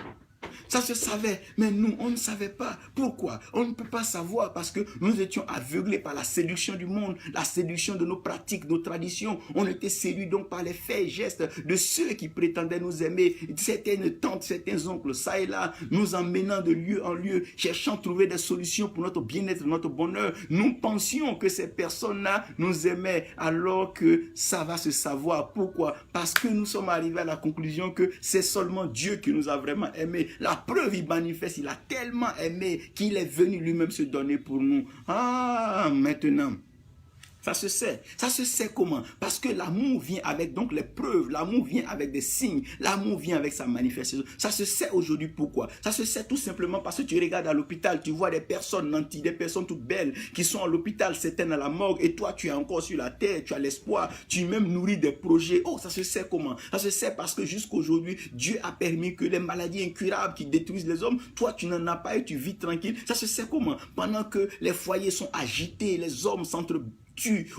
Ça se savait, mais nous, on ne savait pas. Pourquoi? On ne peut pas savoir parce que nous étions aveuglés par la séduction du monde, la séduction de nos pratiques, nos traditions. On était séduits donc par les faits et gestes de ceux qui prétendaient nous aimer. Certaines tantes, certains oncles, ça et là, nous emmenant de lieu en lieu, cherchant à trouver des solutions pour notre bien-être, notre bonheur. Nous pensions que ces personnes-là nous aimaient alors que ça va se savoir. Pourquoi? Parce que nous sommes arrivés à la conclusion que c'est seulement Dieu qui nous a vraiment aimés. La preuve, il manifeste, il a tellement aimé qu'il est venu lui-même se donner pour nous. Ah, maintenant, ça se sait comment? Parce que l'amour vient avec donc les preuves, l'amour vient avec des signes, l'amour vient avec sa manifestation. Ça se sait aujourd'hui pourquoi? Ça se sait tout simplement parce que tu regardes à l'hôpital, tu vois des personnes nanties, des personnes toutes belles qui sont à l'hôpital, certaines à la morgue, et toi tu es encore sur la terre, tu as l'espoir, tu même nourris des projets. Oh, ça se sait comment? Ça se sait parce que jusqu'aujourd'hui, Dieu a permis que les maladies incurables qui détruisent les hommes, toi tu n'en as pas et tu vis tranquille. Ça se sait comment? Pendant que les foyers sont agités, les hommes s'entretuent.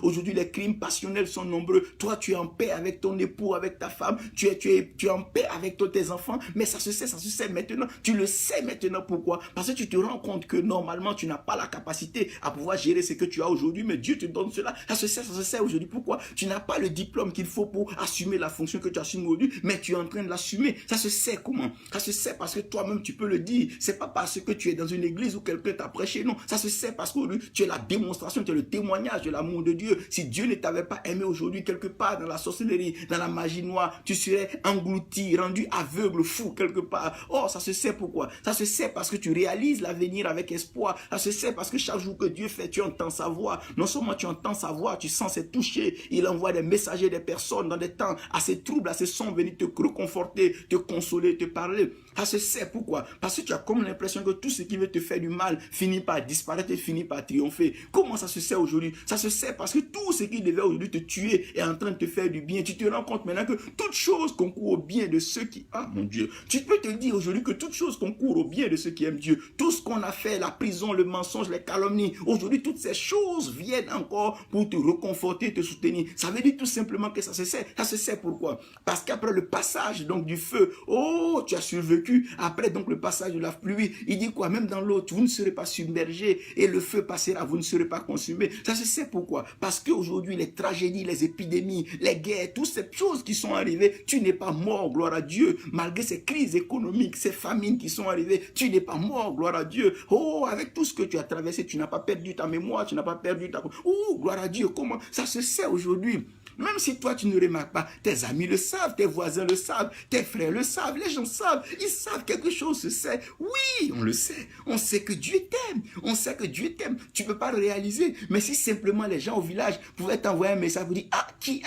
Aujourd'hui, les crimes passionnels sont nombreux. Toi, tu es en paix avec ton époux, avec ta femme. Tu es en paix avec tes enfants. Mais ça se sait maintenant. Tu le sais maintenant. Pourquoi? Parce que tu te rends compte que normalement, tu n'as pas la capacité à pouvoir gérer ce que tu as aujourd'hui. Mais Dieu te donne cela. Ça se sait aujourd'hui. Pourquoi? Tu n'as pas le diplôme qu'il faut pour assumer la fonction que tu assumes aujourd'hui. Mais tu es en train de l'assumer. Ça se sait comment? Ça se sait parce que toi-même, tu peux le dire. C'est pas parce que tu es dans une église où quelqu'un t'a prêché. Non. Ça se sait parce qu'aujourd'hui, tu es la démonstration, tu es le témoignage de l'amour de Dieu. Si Dieu ne t'avait pas aimé aujourd'hui quelque part dans la sorcellerie, dans la magie noire, tu serais englouti, rendu aveugle, fou quelque part. Oh, ça se sait pourquoi? Ça se sait parce que tu réalises l'avenir avec espoir. Ça se sait parce que chaque jour que Dieu fait, tu entends sa voix. Non seulement tu entends sa voix, tu sens ses toucher. Il envoie des messagers, des personnes dans des temps assez troubles, assez sombres, venir te reconforter, te consoler, te parler. Ça se sait pourquoi? Parce que tu as comme l'impression que tout ce qui veut te faire du mal finit par disparaître et finit par triompher. Comment ça se sait aujourd'hui? Ça se sait parce que tout ce qui devait aujourd'hui te tuer est en train de te faire du bien. Tu te rends compte maintenant que toute chose concourt au bien de ceux qui... Ah mon Dieu! Tu peux te dire aujourd'hui que toute chose concourt au bien de ceux qui aiment Dieu. Tout ce qu'on a fait, la prison, le mensonge, les calomnies, aujourd'hui toutes ces choses viennent encore pour te reconforter, te soutenir. Ça veut dire tout simplement que ça se sait. Ça se sait pourquoi? Parce qu'après le passage donc du feu, oh, tu as survécu. Après donc le passage de la pluie, il dit quoi? Même dans l'eau, vous ne serez pas submergés et le feu passera, vous ne serez pas consumés. Ça se sait pourquoi? Parce qu'aujourd'hui, les tragédies, les épidémies, les guerres, toutes ces choses qui sont arrivées, tu n'es pas mort, gloire à Dieu. Malgré ces crises économiques, ces famines qui sont arrivées, tu n'es pas mort, gloire à Dieu. Oh, avec tout ce que tu as traversé, tu n'as pas perdu ta mémoire, tu n'as pas perdu ta... Oh, gloire à Dieu, comment? Ça se sait aujourd'hui. Même si toi, tu ne remarques pas, tes amis le savent, tes voisins le savent, tes frères le savent, les gens savent, ils savent quelque chose se sait. Oui, on le sait. On sait que Dieu t'aime. On sait que Dieu t'aime. Tu ne peux pas le réaliser. Mais si simplement les gens au village pouvaient t'envoyer un message pour dire, ah, qui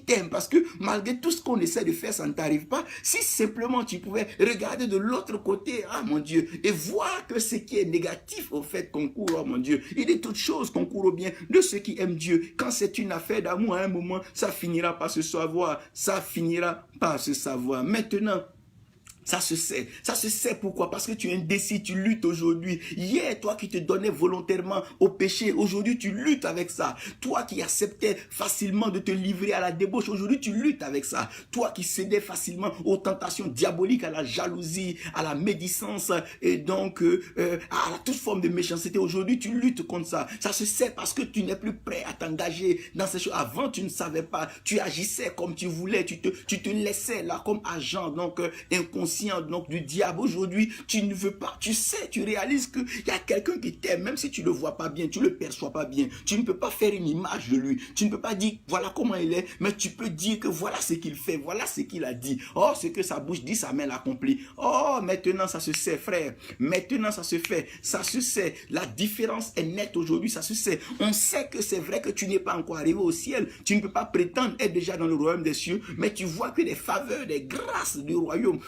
t'aime? Parce que malgré tout ce qu'on essaie de faire, ça ne t'arrive pas. Si simplement tu pouvais regarder de l'autre côté, ah mon Dieu, et voir que ce qui est négatif au fait concourt, oh mon Dieu, il dit toutes choses concourent au bien de ceux qui aiment Dieu. Quand c'est une affaire d'amour à un moment, ça finira par se savoir, ça finira par se savoir. Maintenant, Ça se sait. Ça se sait pourquoi? Parce que tu es indécis, tu luttes aujourd'hui. Hier, toi qui te donnais volontairement au péché, aujourd'hui tu luttes avec ça. Toi qui acceptais facilement de te livrer à la débauche, aujourd'hui tu luttes avec ça. Toi qui cédais facilement aux tentations diaboliques, à la jalousie, à la médisance et donc à toute forme de méchanceté, aujourd'hui tu luttes contre ça. Ça se sait parce que tu n'es plus prêt à t'engager dans ces choses. Avant, tu ne savais pas. Tu agissais comme tu voulais. Tu te laissais là comme agent, donc inconscient. Donc du diable. Aujourd'hui, tu ne veux pas, tu sais, tu réalises qu'il y a quelqu'un qui t'aime, même si tu ne le vois pas bien, tu ne le perçois pas bien, tu ne peux pas faire une image de lui, tu ne peux pas dire voilà comment il est, mais tu peux dire que voilà ce qu'il fait, voilà ce qu'il a dit, oh ce que sa bouche dit, sa main l'accomplit. Oh maintenant ça se sait frère, maintenant ça se fait, ça se sait, la différence est nette aujourd'hui, ça se sait. On sait que c'est vrai que tu n'es pas encore arrivé au ciel, tu ne peux pas prétendre être déjà dans le royaume des cieux, mais tu vois que les faveurs, les grâces du royaume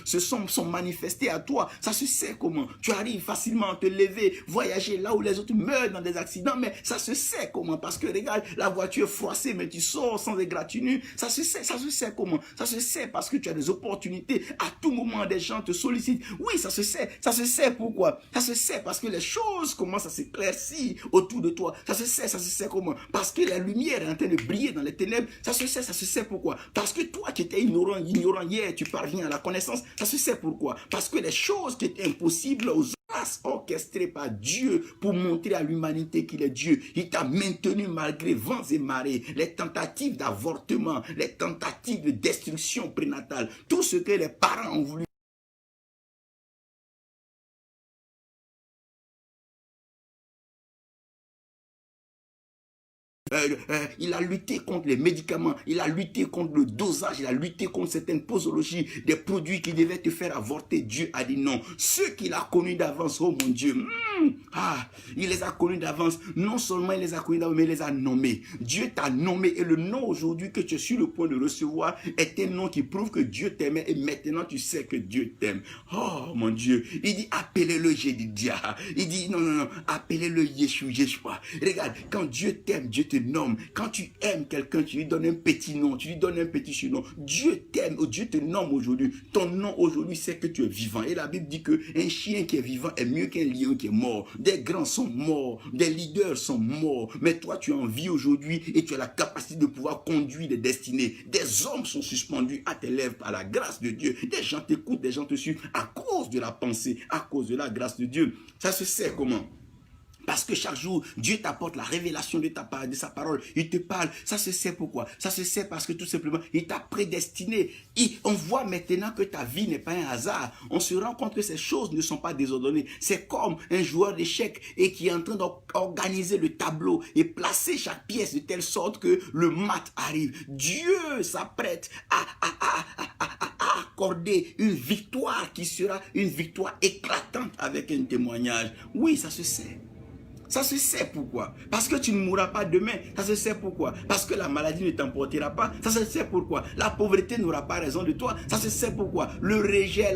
sont manifestés à toi. Ça se sait comment. Tu arrives facilement à te lever, voyager là où les autres meurent dans des accidents, mais ça se sait comment. Parce que regarde, la voiture est froissée, mais tu sors sans égratignure. Ça se sait comment. Ça se sait parce que tu as des opportunités. À tout moment, des gens te sollicitent. Oui, ça se sait pourquoi. Ça se sait parce que les choses commencent à s'éclaircir autour de toi. Ça se sait comment. Parce que la lumière est en train de briller dans les ténèbres. Ça se sait pourquoi. Parce que toi qui étais ignorant hier, tu parviens à la connaissance. Ça se sait pourquoi. Parce que les choses qui étaient impossibles aux grâces orchestrées par Dieu pour montrer à l'humanité qu'il est Dieu. Il t'a maintenu malgré vents et marées, les tentatives d'avortement, les tentatives de destruction prénatale, tout ce que les parents ont voulu. Il a lutté contre les médicaments, il a lutté contre le dosage, il a lutté contre certaines posologies, des produits qui devaient te faire avorter. Dieu a dit non. Ceux qu'il a connus d'avance, oh mon Dieu, il les a connus d'avance. Non seulement il les a connus d'avance, mais il les a nommés. Dieu t'a nommé et le nom aujourd'hui que tu es sur le point de recevoir est un nom qui prouve que Dieu t'aimait et maintenant tu sais que Dieu t'aime. Oh mon Dieu, il dit appelez-le Jédidia. Il dit non, appelez-le Yeshua. Regarde, quand Dieu t'aime, Dieu te nomme. Quand tu aimes quelqu'un, tu lui donnes un petit nom, tu lui donnes un petit surnom. Dieu t'aime, Dieu te nomme aujourd'hui. Ton nom aujourd'hui, c'est que tu es vivant. Et la Bible dit qu'un chien qui est vivant est mieux qu'un lion qui est mort. Des grands sont morts, des leaders sont morts. Mais toi, tu es en vie aujourd'hui et tu as la capacité de pouvoir conduire des destinées. Des hommes sont suspendus à tes lèvres par la grâce de Dieu. Des gens t'écoutent, des gens te suivent à cause de la pensée, à cause de la grâce de Dieu. Ça se sait comment? Parce que chaque jour, Dieu t'apporte la révélation de sa parole. Il te parle. Ça se sait pourquoi. Ça se sait parce que tout simplement, il t'a prédestiné. On voit maintenant que ta vie n'est pas un hasard. On se rend compte que ces choses ne sont pas désordonnées. C'est comme un joueur d'échecs et qui est en train d'organiser le tableau et placer chaque pièce de telle sorte que le mat arrive. Dieu s'apprête à accorder une victoire qui sera une victoire éclatante avec un témoignage. Oui, ça se sait. Ça se sait pourquoi. Parce que tu ne mourras pas demain. Ça se sait pourquoi. Parce que la maladie ne t'emportera pas. Ça se sait pourquoi. La pauvreté n'aura pas raison de toi. Ça se sait pourquoi. Le rejet,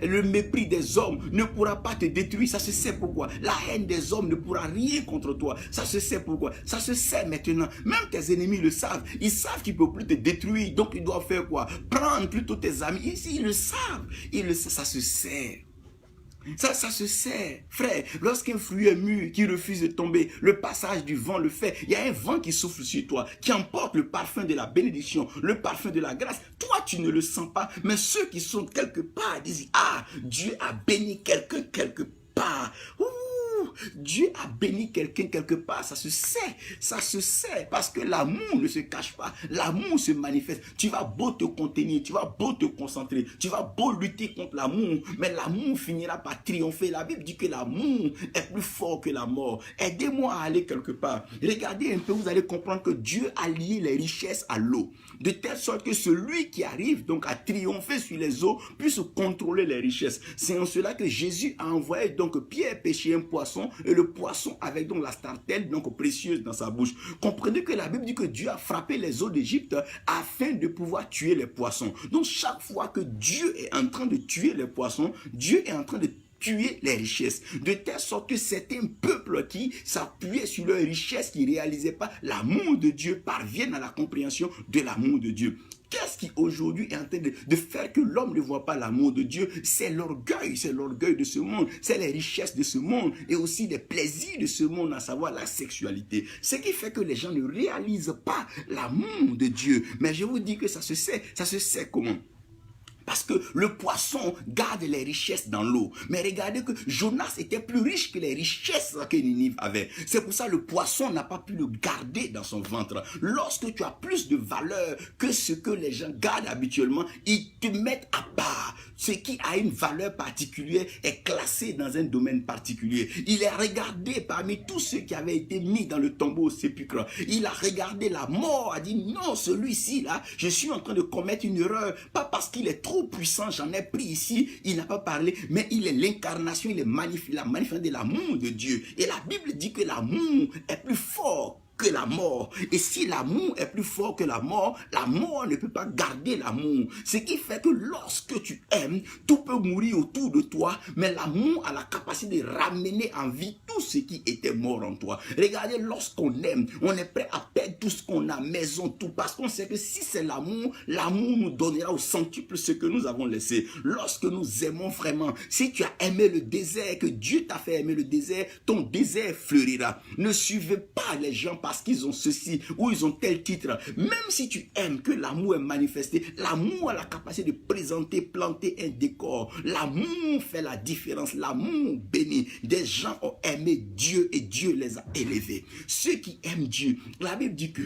le mépris des hommes ne pourra pas te détruire. Ça se sait pourquoi. La haine des hommes ne pourra rien contre toi. Ça se sait pourquoi. Ça se sait maintenant. Même tes ennemis le savent. Ils savent qu'ils ne peuvent plus te détruire. Donc ils doivent faire quoi? Prendre plutôt tes amis. Ici, ils le savent. Ça se sait. Ça se sait, frère. Lorsqu'un fruit est mûr, qui refuse de tomber, le passage du vent le fait. Il y a un vent qui souffle sur toi, qui emporte le parfum de la bénédiction, le parfum de la grâce. Toi, tu ne le sens pas, mais ceux qui sont quelque part disent, ah, Dieu a béni quelqu'un quelque part. Dieu a béni quelqu'un quelque part, ça se sait, parce que l'amour ne se cache pas, l'amour se manifeste. Tu vas beau te contenir, tu vas beau te concentrer, tu vas beau lutter contre l'amour, mais l'amour finira par triompher. La Bible dit que l'amour est plus fort que la mort. Aidez-moi à aller quelque part. Regardez un peu, vous allez comprendre que Dieu a lié les richesses à l'eau, de telle sorte que celui qui arrive donc à triompher sur les eaux puisse contrôler les richesses. C'est en cela que Jésus a envoyé donc Pierre pêcher un poisson, et le poisson avec donc la startelle donc précieuse dans sa bouche. Comprenez que la Bible dit que Dieu a frappé les eaux d'Égypte afin de pouvoir tuer les poissons. Donc chaque fois que Dieu est en train de tuer les poissons, Dieu est en train de tuer les richesses. De telle sorte que certains peuples qui s'appuyaient sur leurs richesses, qui ne réalisaient pas l'amour de Dieu, parviennent à la compréhension de l'amour de Dieu. Qu'est-ce qui aujourd'hui est en train de faire que l'homme ne voit pas l'amour de Dieu? C'est l'orgueil de ce monde, c'est les richesses de ce monde et aussi les plaisirs de ce monde, à savoir la sexualité. Ce qui fait que les gens ne réalisent pas l'amour de Dieu. Mais je vous dis que ça se sait comment? Parce que le poisson garde les richesses dans l'eau. Mais regardez que Jonas était plus riche que les richesses que Ninive avait. C'est pour ça que le poisson n'a pas pu le garder dans son ventre. Lorsque tu as plus de valeur que ce que les gens gardent habituellement, ils te mettent à part. Ce qui a une valeur particulière est classé dans un domaine particulier. Il est regardé parmi tous ceux qui avaient été mis dans le tombeau au sépulcre. Il a regardé la mort, a dit non, celui-ci là, je suis en train de commettre une erreur. Pas parce qu'il est trop puissant, j'en ai pris ici, il n'a pas parlé, mais il est l'incarnation, il est la manifestation de l'amour de Dieu. Et la Bible dit que l'amour est plus fort que la mort. Et si l'amour est plus fort que la mort ne peut pas garder l'amour. Ce qui fait que lorsque tu aimes, tout peut mourir autour de toi, mais l'amour a la capacité de ramener en vie tout ce qui était mort en toi. Regardez, lorsqu'on aime, on est prêt à perdre tout ce qu'on a, maison, tout, parce qu'on sait que si c'est l'amour, l'amour nous donnera au centuple ce que nous avons laissé. Lorsque nous aimons vraiment, si tu as aimé le désert, que Dieu t'a fait aimer le désert, ton désert fleurira. Ne suivez pas les gens parce qu'ils ont ceci ou ils ont tel titre. Même si tu aimes que l'amour est manifesté, l'amour a la capacité de présenter, planter un décor. L'amour fait la différence. L'amour bénit. Des gens ont aimé Dieu et Dieu les a élevés. Ceux qui aiment Dieu, la Bible dit que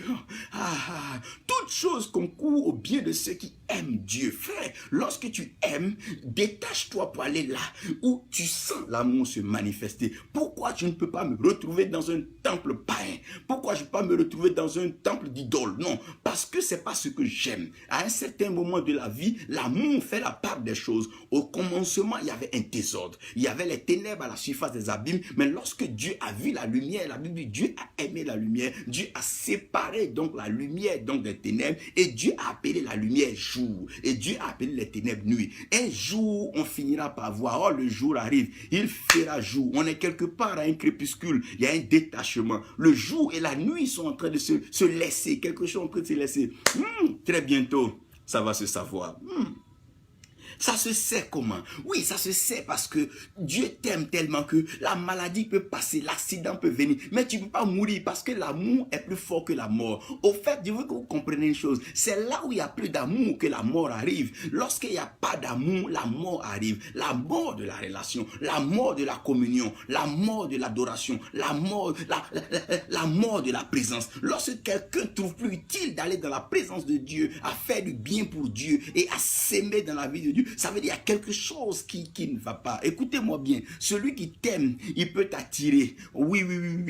toute chose concourt au bien de ceux qui aiment Dieu. Frère, lorsque tu aimes, détache-toi pour aller là où tu sens l'amour se manifester. Pourquoi tu ne peux pas me retrouver dans un temple païen? Pourquoi je ne peux pas me retrouver dans un temple d'idole? Non, parce que c'est pas ce que j'aime. À un certain moment de la vie, l'amour fait la part des choses. Au commencement, il y avait un désordre. Il y avait les ténèbres à la surface des abîmes. Mais lorsque Dieu a vu la lumière, la Bible dit Dieu a aimé la lumière. Dieu a séparé donc la lumière donc des ténèbres. Et Dieu a appelé la lumière jour. Et Dieu a appelé les ténèbres nuit. Un jour, on finira par voir. Oh, le jour arrive. Il fera jour. On est quelque part à un crépuscule. Il y a un détachement. Le jour et la nuit sont en train de se laisser. Quelque chose est en train de se laisser. Très bientôt, ça va se savoir. Ça se sait comment? Oui, ça se sait parce que Dieu t'aime tellement que la maladie peut passer, l'accident peut venir, mais tu ne peux pas mourir parce que l'amour est plus fort que la mort. Au fait, je veux que vous compreniez une chose, c'est là où il y a plus d'amour que la mort arrive. Lorsqu'il n'y a pas d'amour, la mort arrive. La mort de la relation, la mort de la communion, la mort de l'adoration, la mort de la présence. Lorsque quelqu'un trouve plus utile d'aller dans la présence de Dieu, à faire du bien pour Dieu et à s'aimer dans la vie de Dieu, ça veut dire qu'il y a quelque chose qui ne va pas. Écoutez-moi bien. Celui qui t'aime, il peut t'attirer. Oui.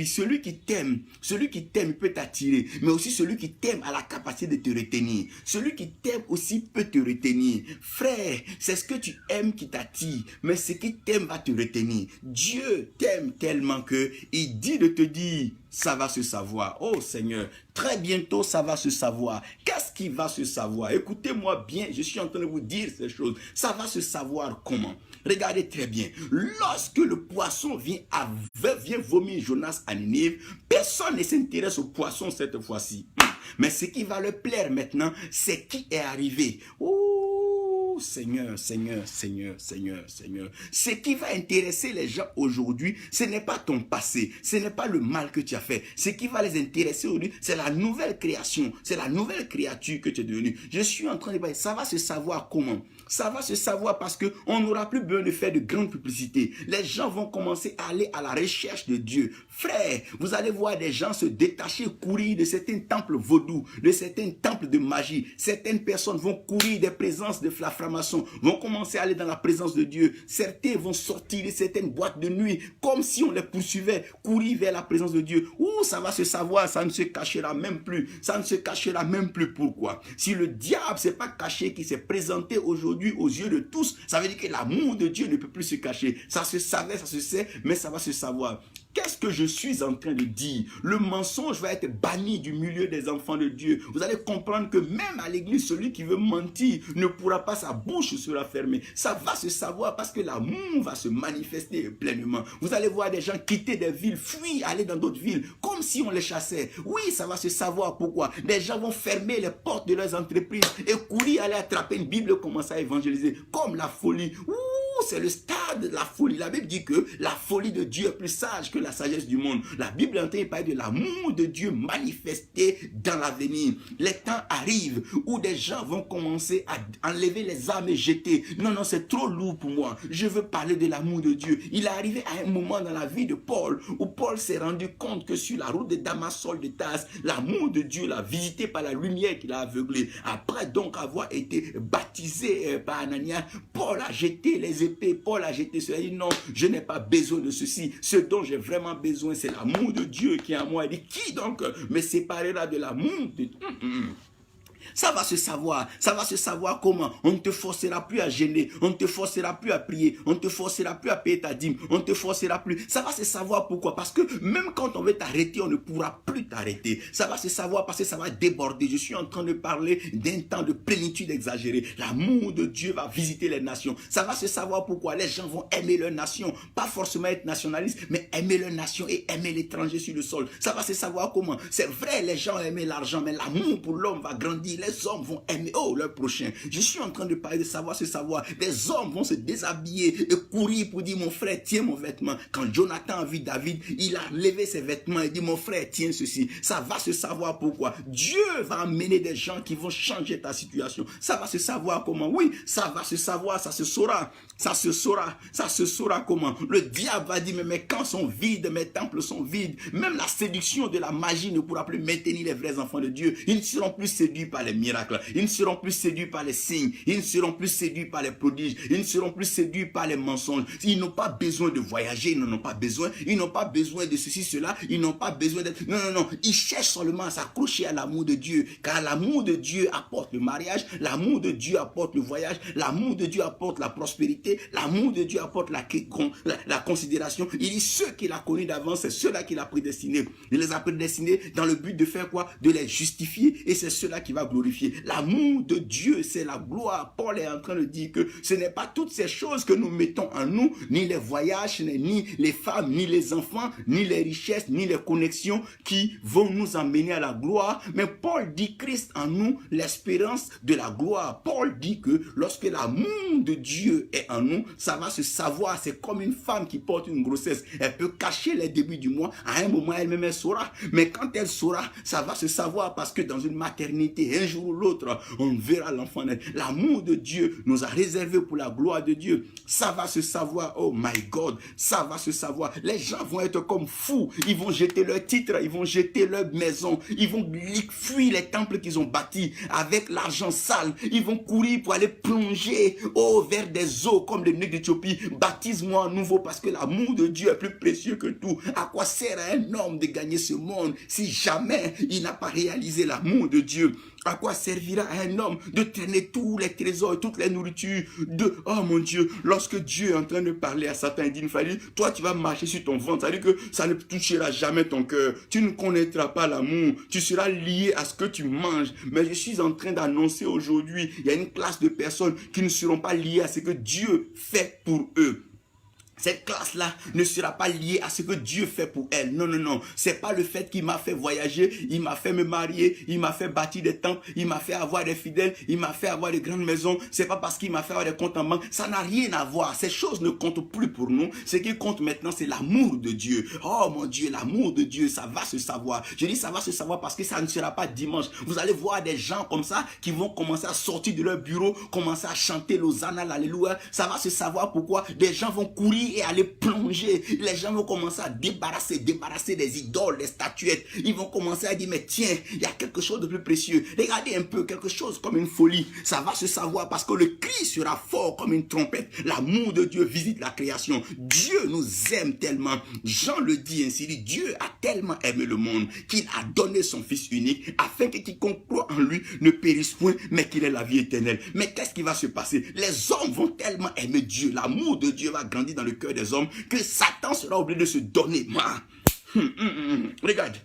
Celui qui t'aime, il peut t'attirer. Mais aussi celui qui t'aime a la capacité de te retenir. Celui qui t'aime aussi peut te retenir. Frère, c'est ce que tu aimes qui t'attire. Mais ce qui t'aime va te retenir. Dieu t'aime tellement que il dit de te dire, ça va se savoir. Oh Seigneur, très bientôt ça va se savoir. Qu'est-ce qui va se savoir? Écoutez-moi bien, je suis en train de vous dire ces choses. Ça va se savoir comment? Regardez très bien. Lorsque le poisson vient vomir Jonas à Ninive, personne ne s'intéresse au poisson cette fois-ci. Mais ce qui va leur plaire maintenant, c'est qui est arrivé. Seigneur. Ce qui va intéresser les gens aujourd'hui, ce n'est pas ton passé, ce n'est pas le mal que tu as fait. Ce qui va les intéresser aujourd'hui, c'est la nouvelle création, c'est la nouvelle créature que tu es devenue. Je suis en train de parler, ça va se savoir comment? Ça va se savoir parce qu'on n'aura plus besoin de faire de grandes publicités. Les gens vont commencer à aller à la recherche de Dieu. Frère, vous allez voir des gens se détacher, courir de certains temples vaudous, de certains temples de magie. Certaines personnes vont courir des présences de la franc-maçon, vont commencer à aller dans la présence de Dieu. Certains vont sortir de certaines boîtes de nuit, comme si on les poursuivait, courir vers la présence de Dieu. Ça va se savoir, ça ne se cachera même plus. Ça ne se cachera même plus. Pourquoi? Si le diable s'est pas caché, qui s'est présenté aujourd'hui aux yeux de tous, ça veut dire que l'amour de Dieu ne peut plus se cacher. Ça se savait, ça se sait, mais ça va se savoir. qu'est-ce que je suis en train de dire? Le mensonge va être banni du milieu des enfants de Dieu. Vous allez comprendre que même à l'église, celui qui veut mentir ne pourra pas, sa bouche sera fermée. Ça va se savoir parce que l'amour va se manifester pleinement. Vous allez voir des gens quitter des villes, fuir, aller dans d'autres villes, comme si on les chassait. Oui, ça va se savoir pourquoi. Des gens vont fermer les portes de leurs entreprises et courir, aller attraper une Bible et commencer à évangéliser. Comme la folie. Ouh, c'est le stade de la folie. La Bible dit que la folie de Dieu est plus sage que la sagesse du monde. La Bible est en train de parler de l'amour de Dieu manifesté dans l'avenir. Les temps arrivent où des gens vont commencer à enlever les armes et jeter. Non, non, c'est trop lourd pour moi. Je veux parler de l'amour de Dieu. Il est arrivé à un moment dans la vie de Paul où Paul s'est rendu compte que sur la route de Damas, Saul de Tarse, l'amour de Dieu l'a visité par la lumière qui l'a aveuglé. Après donc avoir été baptisé par Ananias, Paul a jeté les épées, Paul a jeté cela. Il dit non, je n'ai pas besoin de ceci. Ce dont j'ai vraiment besoin, c'est l'amour de Dieu qui est en moi. Il dit, qui donc me séparera de l'amour de Dieu? Ça va se savoir comment. On ne te forcera plus à gêner, on ne te forcera plus à prier, on ne te forcera plus à payer ta dîme, on ne te forcera plus. Ça va se savoir pourquoi. Parce que même quand on veut t'arrêter, on ne pourra plus t'arrêter. Ça va se savoir parce que ça va déborder. Je suis en train de parler d'un temps de plénitude exagérée. L'amour de Dieu va visiter les nations. Ça va se savoir pourquoi. Les gens vont aimer leur nation, pas forcément être nationalistes, mais aimer leur nation et aimer l'étranger sur le sol. Ça va se savoir comment. C'est vrai, les gens aiment l'argent, mais l'amour pour l'homme va grandir. Les hommes vont aimer leur prochain. Je suis en train de parler de savoir se savoir. Des hommes vont se déshabiller et courir pour dire mon frère tiens mon vêtement. Quand Jonathan a vu David, il a levé ses vêtements et dit mon frère tiens ceci. Ça va se savoir pourquoi. Dieu va amener des gens qui vont changer ta situation. Ça va se savoir comment. Oui, ça va se savoir, ça se saura. Ça se saura comment. Le diable va dire mais quand sont vides, mes temples sont vides. Même la séduction de la magie ne pourra plus maintenir les vrais enfants de Dieu. Ils ne seront plus séduits par les miracles. Ils ne seront plus séduits par les signes. Ils ne seront plus séduits par les prodiges. Ils ne seront plus séduits par les mensonges. Ils n'ont pas besoin de voyager. Ils n'en ont pas besoin. Ils n'ont pas besoin de ceci, cela. Ils n'ont pas besoin d'être... Non, non, non. Ils cherchent seulement à s'accrocher à l'amour de Dieu. Car l'amour de Dieu apporte le mariage. L'amour de Dieu apporte le voyage. L'amour de Dieu apporte la prospérité. L'amour de Dieu apporte la considération. Il dit ceux qu'il a connus d'avance, c'est ceux-là qu'il a prédestinés. Il les a prédestinés dans le but de faire quoi? De les justifier. Et c'est ceux-là qui va glorifier. L'amour de Dieu, c'est la gloire. Paul est en train de dire que ce n'est pas toutes ces choses que nous mettons en nous, ni les voyages, ni les femmes, ni les enfants, ni les richesses, ni les connexions qui vont nous emmener à la gloire. Mais Paul dit Christ en nous, l'espérance de la gloire. Paul dit que lorsque l'amour de Dieu est en nous, ça va se savoir. C'est comme une femme qui porte une grossesse. Elle peut cacher les débuts du mois. À un moment, elle-même, elle saura. Mais quand elle saura, ça va se savoir parce que dans une maternité, un jour ou l'autre, on verra l'enfant naître. L'amour de Dieu nous a réservé pour la gloire de Dieu. Ça va se savoir. Oh my God, ça va se savoir. Les gens vont être comme fous. Ils vont jeter leurs titres, ils vont jeter leur maison. Ils vont fuir les temples qu'ils ont bâtis avec l'argent sale. Ils vont courir pour aller plonger vers des eaux comme le nez d'Éthiopie. Baptise-moi à nouveau parce que l'amour de Dieu est plus précieux que tout. À quoi sert à un homme de gagner ce monde si jamais il n'a pas réalisé l'amour de Dieu? À quoi servira à un homme de traîner tous les trésors et toutes les nourritures oh mon Dieu, lorsque Dieu est en train de parler à Satan, il dit, toi tu vas marcher sur ton ventre, ça veut dire que ça ne touchera jamais ton cœur, tu ne connaîtras pas l'amour, tu seras lié à ce que tu manges. Mais je suis en train d'annoncer aujourd'hui, il y a une classe de personnes qui ne seront pas liées à ce que Dieu fait pour eux. Cette classe-là ne sera pas liée à ce que Dieu fait pour elle. Non, non, non. C'est pas le fait qu'il m'a fait voyager, il m'a fait me marier, il m'a fait bâtir des temples, il m'a fait avoir des fidèles, il m'a fait avoir des grandes maisons. C'est pas parce qu'il m'a fait avoir des comptes en banque. Ça n'a rien à voir. Ces choses ne comptent plus pour nous. Ce qui compte maintenant, c'est l'amour de Dieu. Oh mon Dieu, l'amour de Dieu, ça va se savoir. Je dis ça va se savoir parce que ça ne sera pas dimanche. Vous allez voir des gens comme ça qui vont commencer à sortir de leur bureau, commencer à chanter l'Hosanna, l'Alléluia. Ça va se savoir pourquoi. Des gens vont courir et aller plonger. Les gens vont commencer à débarrasser des idoles, des statuettes. Ils vont commencer à dire, mais tiens, il y a quelque chose de plus précieux. Regardez un peu, quelque chose comme une folie. Ça va se savoir parce que le cri sera fort comme une trompette. L'amour de Dieu visite la création. Dieu nous aime tellement. Jean le dit ainsi, il dit, Dieu a tellement aimé le monde qu'il a donné son Fils unique afin que quiconque croit en lui ne périsse point, mais qu'il ait la vie éternelle. Mais qu'est-ce qui va se passer? Les hommes vont tellement aimer Dieu. L'amour de Dieu va grandir dans le cœur des hommes que Satan sera obligé de se donner. Regarde.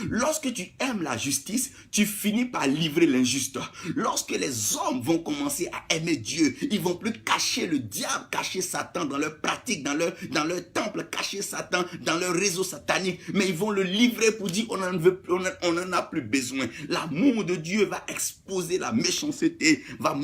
Lorsque tu aimes la justice, tu finis par livrer l'injuste. Lorsque les hommes vont commencer à aimer Dieu, ils vont plus cacher le diable, cacher Satan dans leur pratique, dans leur temple, cacher Satan dans leur réseau satanique, mais ils vont le livrer pour dire on n'en a plus besoin. L'amour de Dieu va exposer la méchanceté, va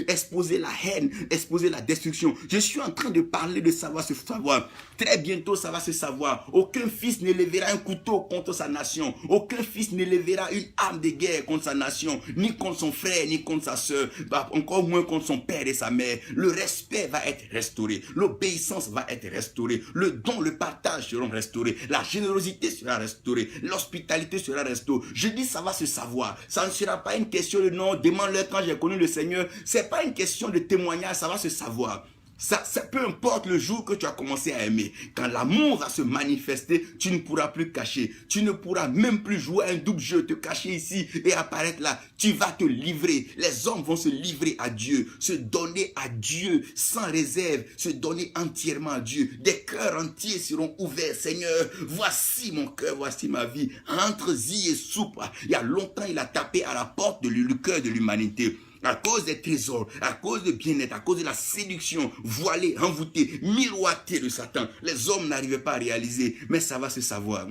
exposer la haine, exposer la destruction. Je suis en train de parler de savoir se savoir. Très bientôt, ça va se savoir. Aucun fils ne lèvera un couteau contre sa nation. Aucun fils ne lèvera une arme de guerre contre sa nation, ni contre son frère, ni contre sa soeur, encore moins contre son père et sa mère. Le respect va être restauré. L'obéissance va être restaurée. Le don, le partage seront restaurés. La générosité sera restaurée. L'hospitalité sera restaurée. Je dis, ça va se savoir. Ça ne sera pas une question de non, demande-leur quand j'ai connu le Seigneur. C'est pas une question de témoignage, ça va se savoir. Ça, peu importe le jour que tu as commencé à aimer, quand l'amour va se manifester, tu ne pourras plus cacher. Tu ne pourras même plus jouer un double jeu, te cacher ici et apparaître là. Tu vas te livrer. Les hommes vont se livrer à Dieu, se donner à Dieu sans réserve, se donner entièrement à Dieu. Des cœurs entiers seront ouverts. Seigneur, voici mon cœur, voici ma vie. Entre-y et soupe. Il y a longtemps, il a tapé à la porte du cœur de l'humanité. À cause des trésors, à cause de bien-être, à cause de la séduction, voilée, envoûtée, miroitée de Satan, les hommes n'arrivaient pas à réaliser, mais ça va se savoir.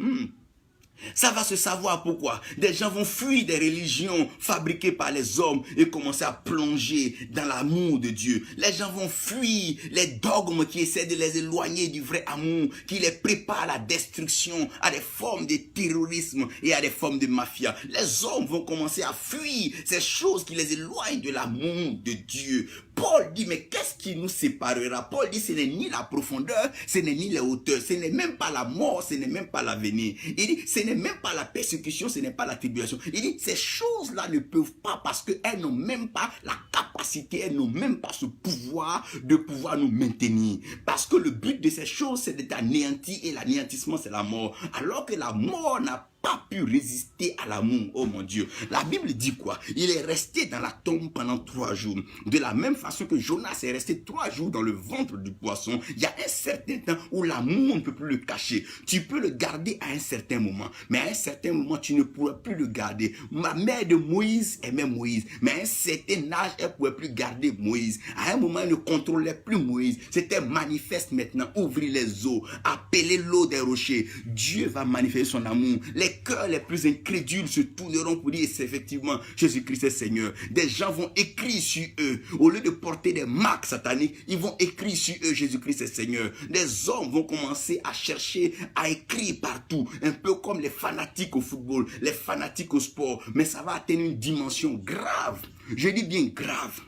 Ça va se savoir pourquoi. Des gens vont fuir des religions fabriquées par les hommes et commencer à plonger dans l'amour de Dieu. Les gens vont fuir les dogmes qui essaient de les éloigner du vrai amour, qui les préparent à la destruction, à des formes de terrorisme et à des formes de mafia. Les hommes vont commencer à fuir ces choses qui les éloignent de l'amour de Dieu. Paul dit, mais qu'est-ce qui nous séparera? Paul dit, ce n'est ni la profondeur, ce n'est ni les hauteurs, ce n'est même pas la mort, ce n'est même pas l'avenir. Il dit, ce n'est même pas la persécution, ce n'est pas la tribulation. Il dit, ces choses-là ne peuvent pas parce qu'elles n'ont même pas la capacité, elles n'ont même pas ce pouvoir de pouvoir nous maintenir. Parce que le but de ces choses, c'est d'être anéanti et l'anéantissement, c'est la mort. Alors que la mort n'a pas pu résister à l'amour. Oh mon Dieu. La Bible dit quoi? Il est resté dans la tombe pendant 3 jours. De la même façon que Jonas est resté 3 jours dans le ventre du poisson, il y a un certain temps où l'amour ne peut plus le cacher. Tu peux le garder à un certain moment, mais à un certain moment, tu ne pourras plus le garder. Ma mère de Moïse aimait Moïse, mais à un certain âge, elle ne pouvait plus garder Moïse. À un moment, elle ne contrôlait plus Moïse. C'était manifeste maintenant. Ouvrir les eaux, appeler l'eau des rochers. Dieu va manifester son amour. Les cœurs les plus incrédules se tourneront pour dire c'est effectivement Jésus-Christ est Seigneur. Des gens vont écrire sur eux. Au lieu de porter des marques sataniques, ils vont écrire sur eux Jésus-Christ est Seigneur. Des hommes vont commencer à chercher, à écrire partout. Un peu comme les fanatiques au football, les fanatiques au sport. Mais ça va atteindre une dimension grave. Je dis bien grave.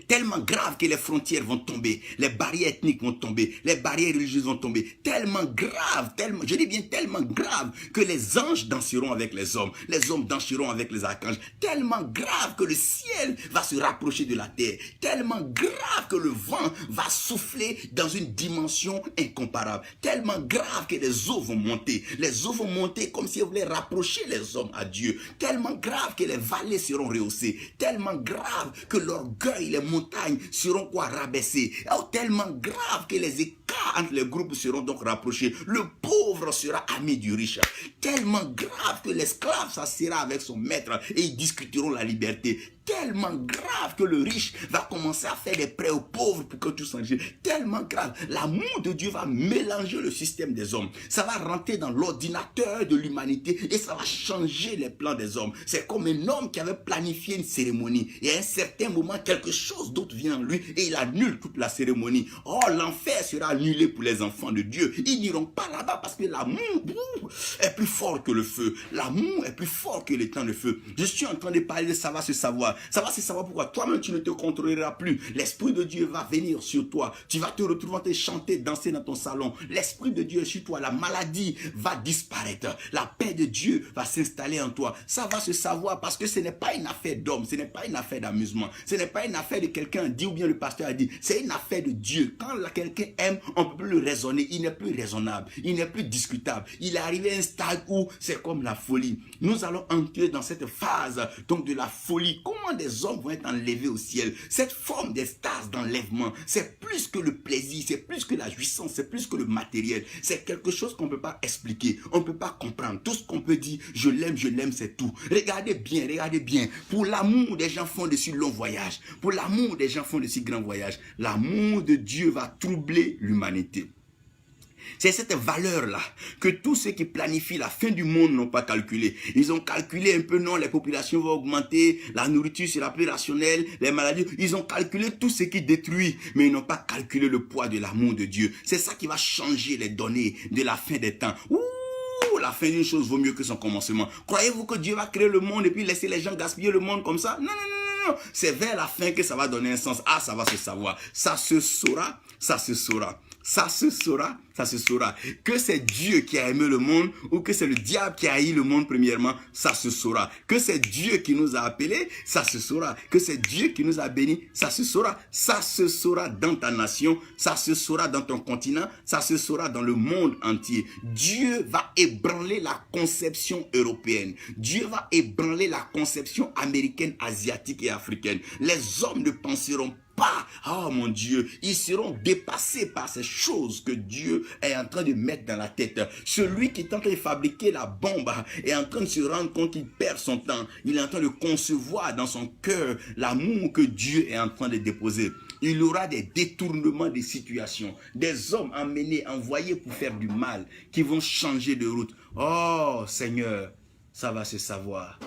Tellement grave que les frontières vont tomber, les barrières ethniques vont tomber, les barrières religieuses vont tomber. Tellement grave, tellement, je dis bien tellement grave que les anges danseront avec les hommes danseront avec les archanges. Tellement grave que le ciel va se rapprocher de la terre. Tellement grave que le vent va souffler dans une dimension incomparable. Tellement grave que les eaux vont monter. Les eaux vont monter comme si elles voulaient rapprocher les hommes à Dieu. Tellement grave que les vallées seront rehaussées. Tellement grave que l'orgueil, les montagnes seront rabaissées. Tellement grave que les écarts entre les groupes seront donc rapprochés. Le pauvre sera ami du riche. Tellement grave que l'esclave s'assiera avec son maître et ils discuteront la liberté. Tellement grave que le riche va commencer à faire des prêts aux pauvres pour que tout change. Tellement grave. L'amour de Dieu va mélanger le système des hommes. Ça va rentrer dans l'ordinateur de l'humanité et ça va changer les plans des hommes. C'est comme un homme qui avait planifié une cérémonie. Et à un certain moment, quelque chose d'autre vient en lui et il annule toute la cérémonie. Oh, l'enfer sera annulé pour les enfants de Dieu. Ils n'iront pas là-bas parce que l'amour est plus fort que le feu. L'amour est plus fort que les temps de feu. Je suis en train de parler de ça va se savoir. Ça va se savoir pourquoi toi-même tu ne te contrôleras plus. L'Esprit de Dieu va venir sur toi. Tu vas te retrouver en train de chanter, danser dans ton salon. L'Esprit de Dieu est sur toi. La maladie va disparaître. La paix de Dieu va s'installer en toi. Ça va se savoir parce que ce n'est pas une affaire d'homme. Ce n'est pas une affaire d'amusement. Ce n'est pas une affaire de quelqu'un dit ou bien le pasteur a dit. C'est une affaire de Dieu. Quand quelqu'un aime, on ne peut plus le raisonner. Il n'est plus raisonnable. Il n'est plus discutable. Il est arrivé à un stade où c'est comme la folie. Nous allons entrer dans cette phase donc de la folie. Comment comment des hommes vont être enlevés au ciel. Cette forme d'extase d'enlèvement, c'est plus que le plaisir, c'est plus que la jouissance, c'est plus que le matériel. C'est quelque chose qu'on ne peut pas expliquer, on ne peut pas comprendre. Tout ce qu'on peut dire, je l'aime, c'est tout. Regardez bien, regardez bien. Pour l'amour, des gens font de si longs voyages. Pour l'amour, des gens font de si grands voyages. L'amour de Dieu va troubler l'humanité. C'est cette valeur-là que tous ceux qui planifient la fin du monde n'ont pas calculé. Ils ont calculé un peu, non, les populations vont augmenter, la nourriture sera plus rationnelle, les maladies. Ils ont calculé tout ce qui détruit, mais ils n'ont pas calculé le poids de l'amour de Dieu. C'est ça qui va changer les données de la fin des temps. La fin d'une chose vaut mieux que son commencement. Croyez-vous que Dieu va créer le monde et puis laisser les gens gaspiller le monde comme ça? Non, non, non, non. C'est vers la fin que ça va donner un sens. Ah, ça va se savoir. Ça se saura, ça se saura. Ça se saura, ça se saura. Que c'est Dieu qui a aimé le monde ou que c'est le diable qui a haï le monde premièrement, ça se saura. Que c'est Dieu qui nous a appelés, ça se saura. Que c'est Dieu qui nous a bénis, ça se saura. Ça se saura dans ta nation, ça se saura dans ton continent, ça se saura dans le monde entier. Dieu va ébranler la conception européenne. Dieu va ébranler la conception américaine, asiatique et africaine. Les hommes ne penseront pas, oh mon Dieu, ils seront dépassés par ces choses que Dieu est en train de mettre dans la tête. Celui qui est en train de fabriquer la bombe est en train de se rendre compte qu'il perd son temps. Il est en train de concevoir dans son cœur l'amour que Dieu est en train de déposer. Il y aura des détournements des situations, des hommes emmenés, envoyés pour faire du mal, qui vont changer de route. Oh Seigneur, ça va se savoir.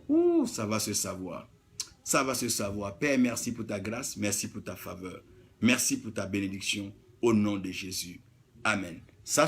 Ouh, ça va se savoir. Ça va se savoir. Père, merci pour ta grâce, merci pour ta faveur. Merci pour ta bénédiction. Au nom de Jésus. Amen. Ça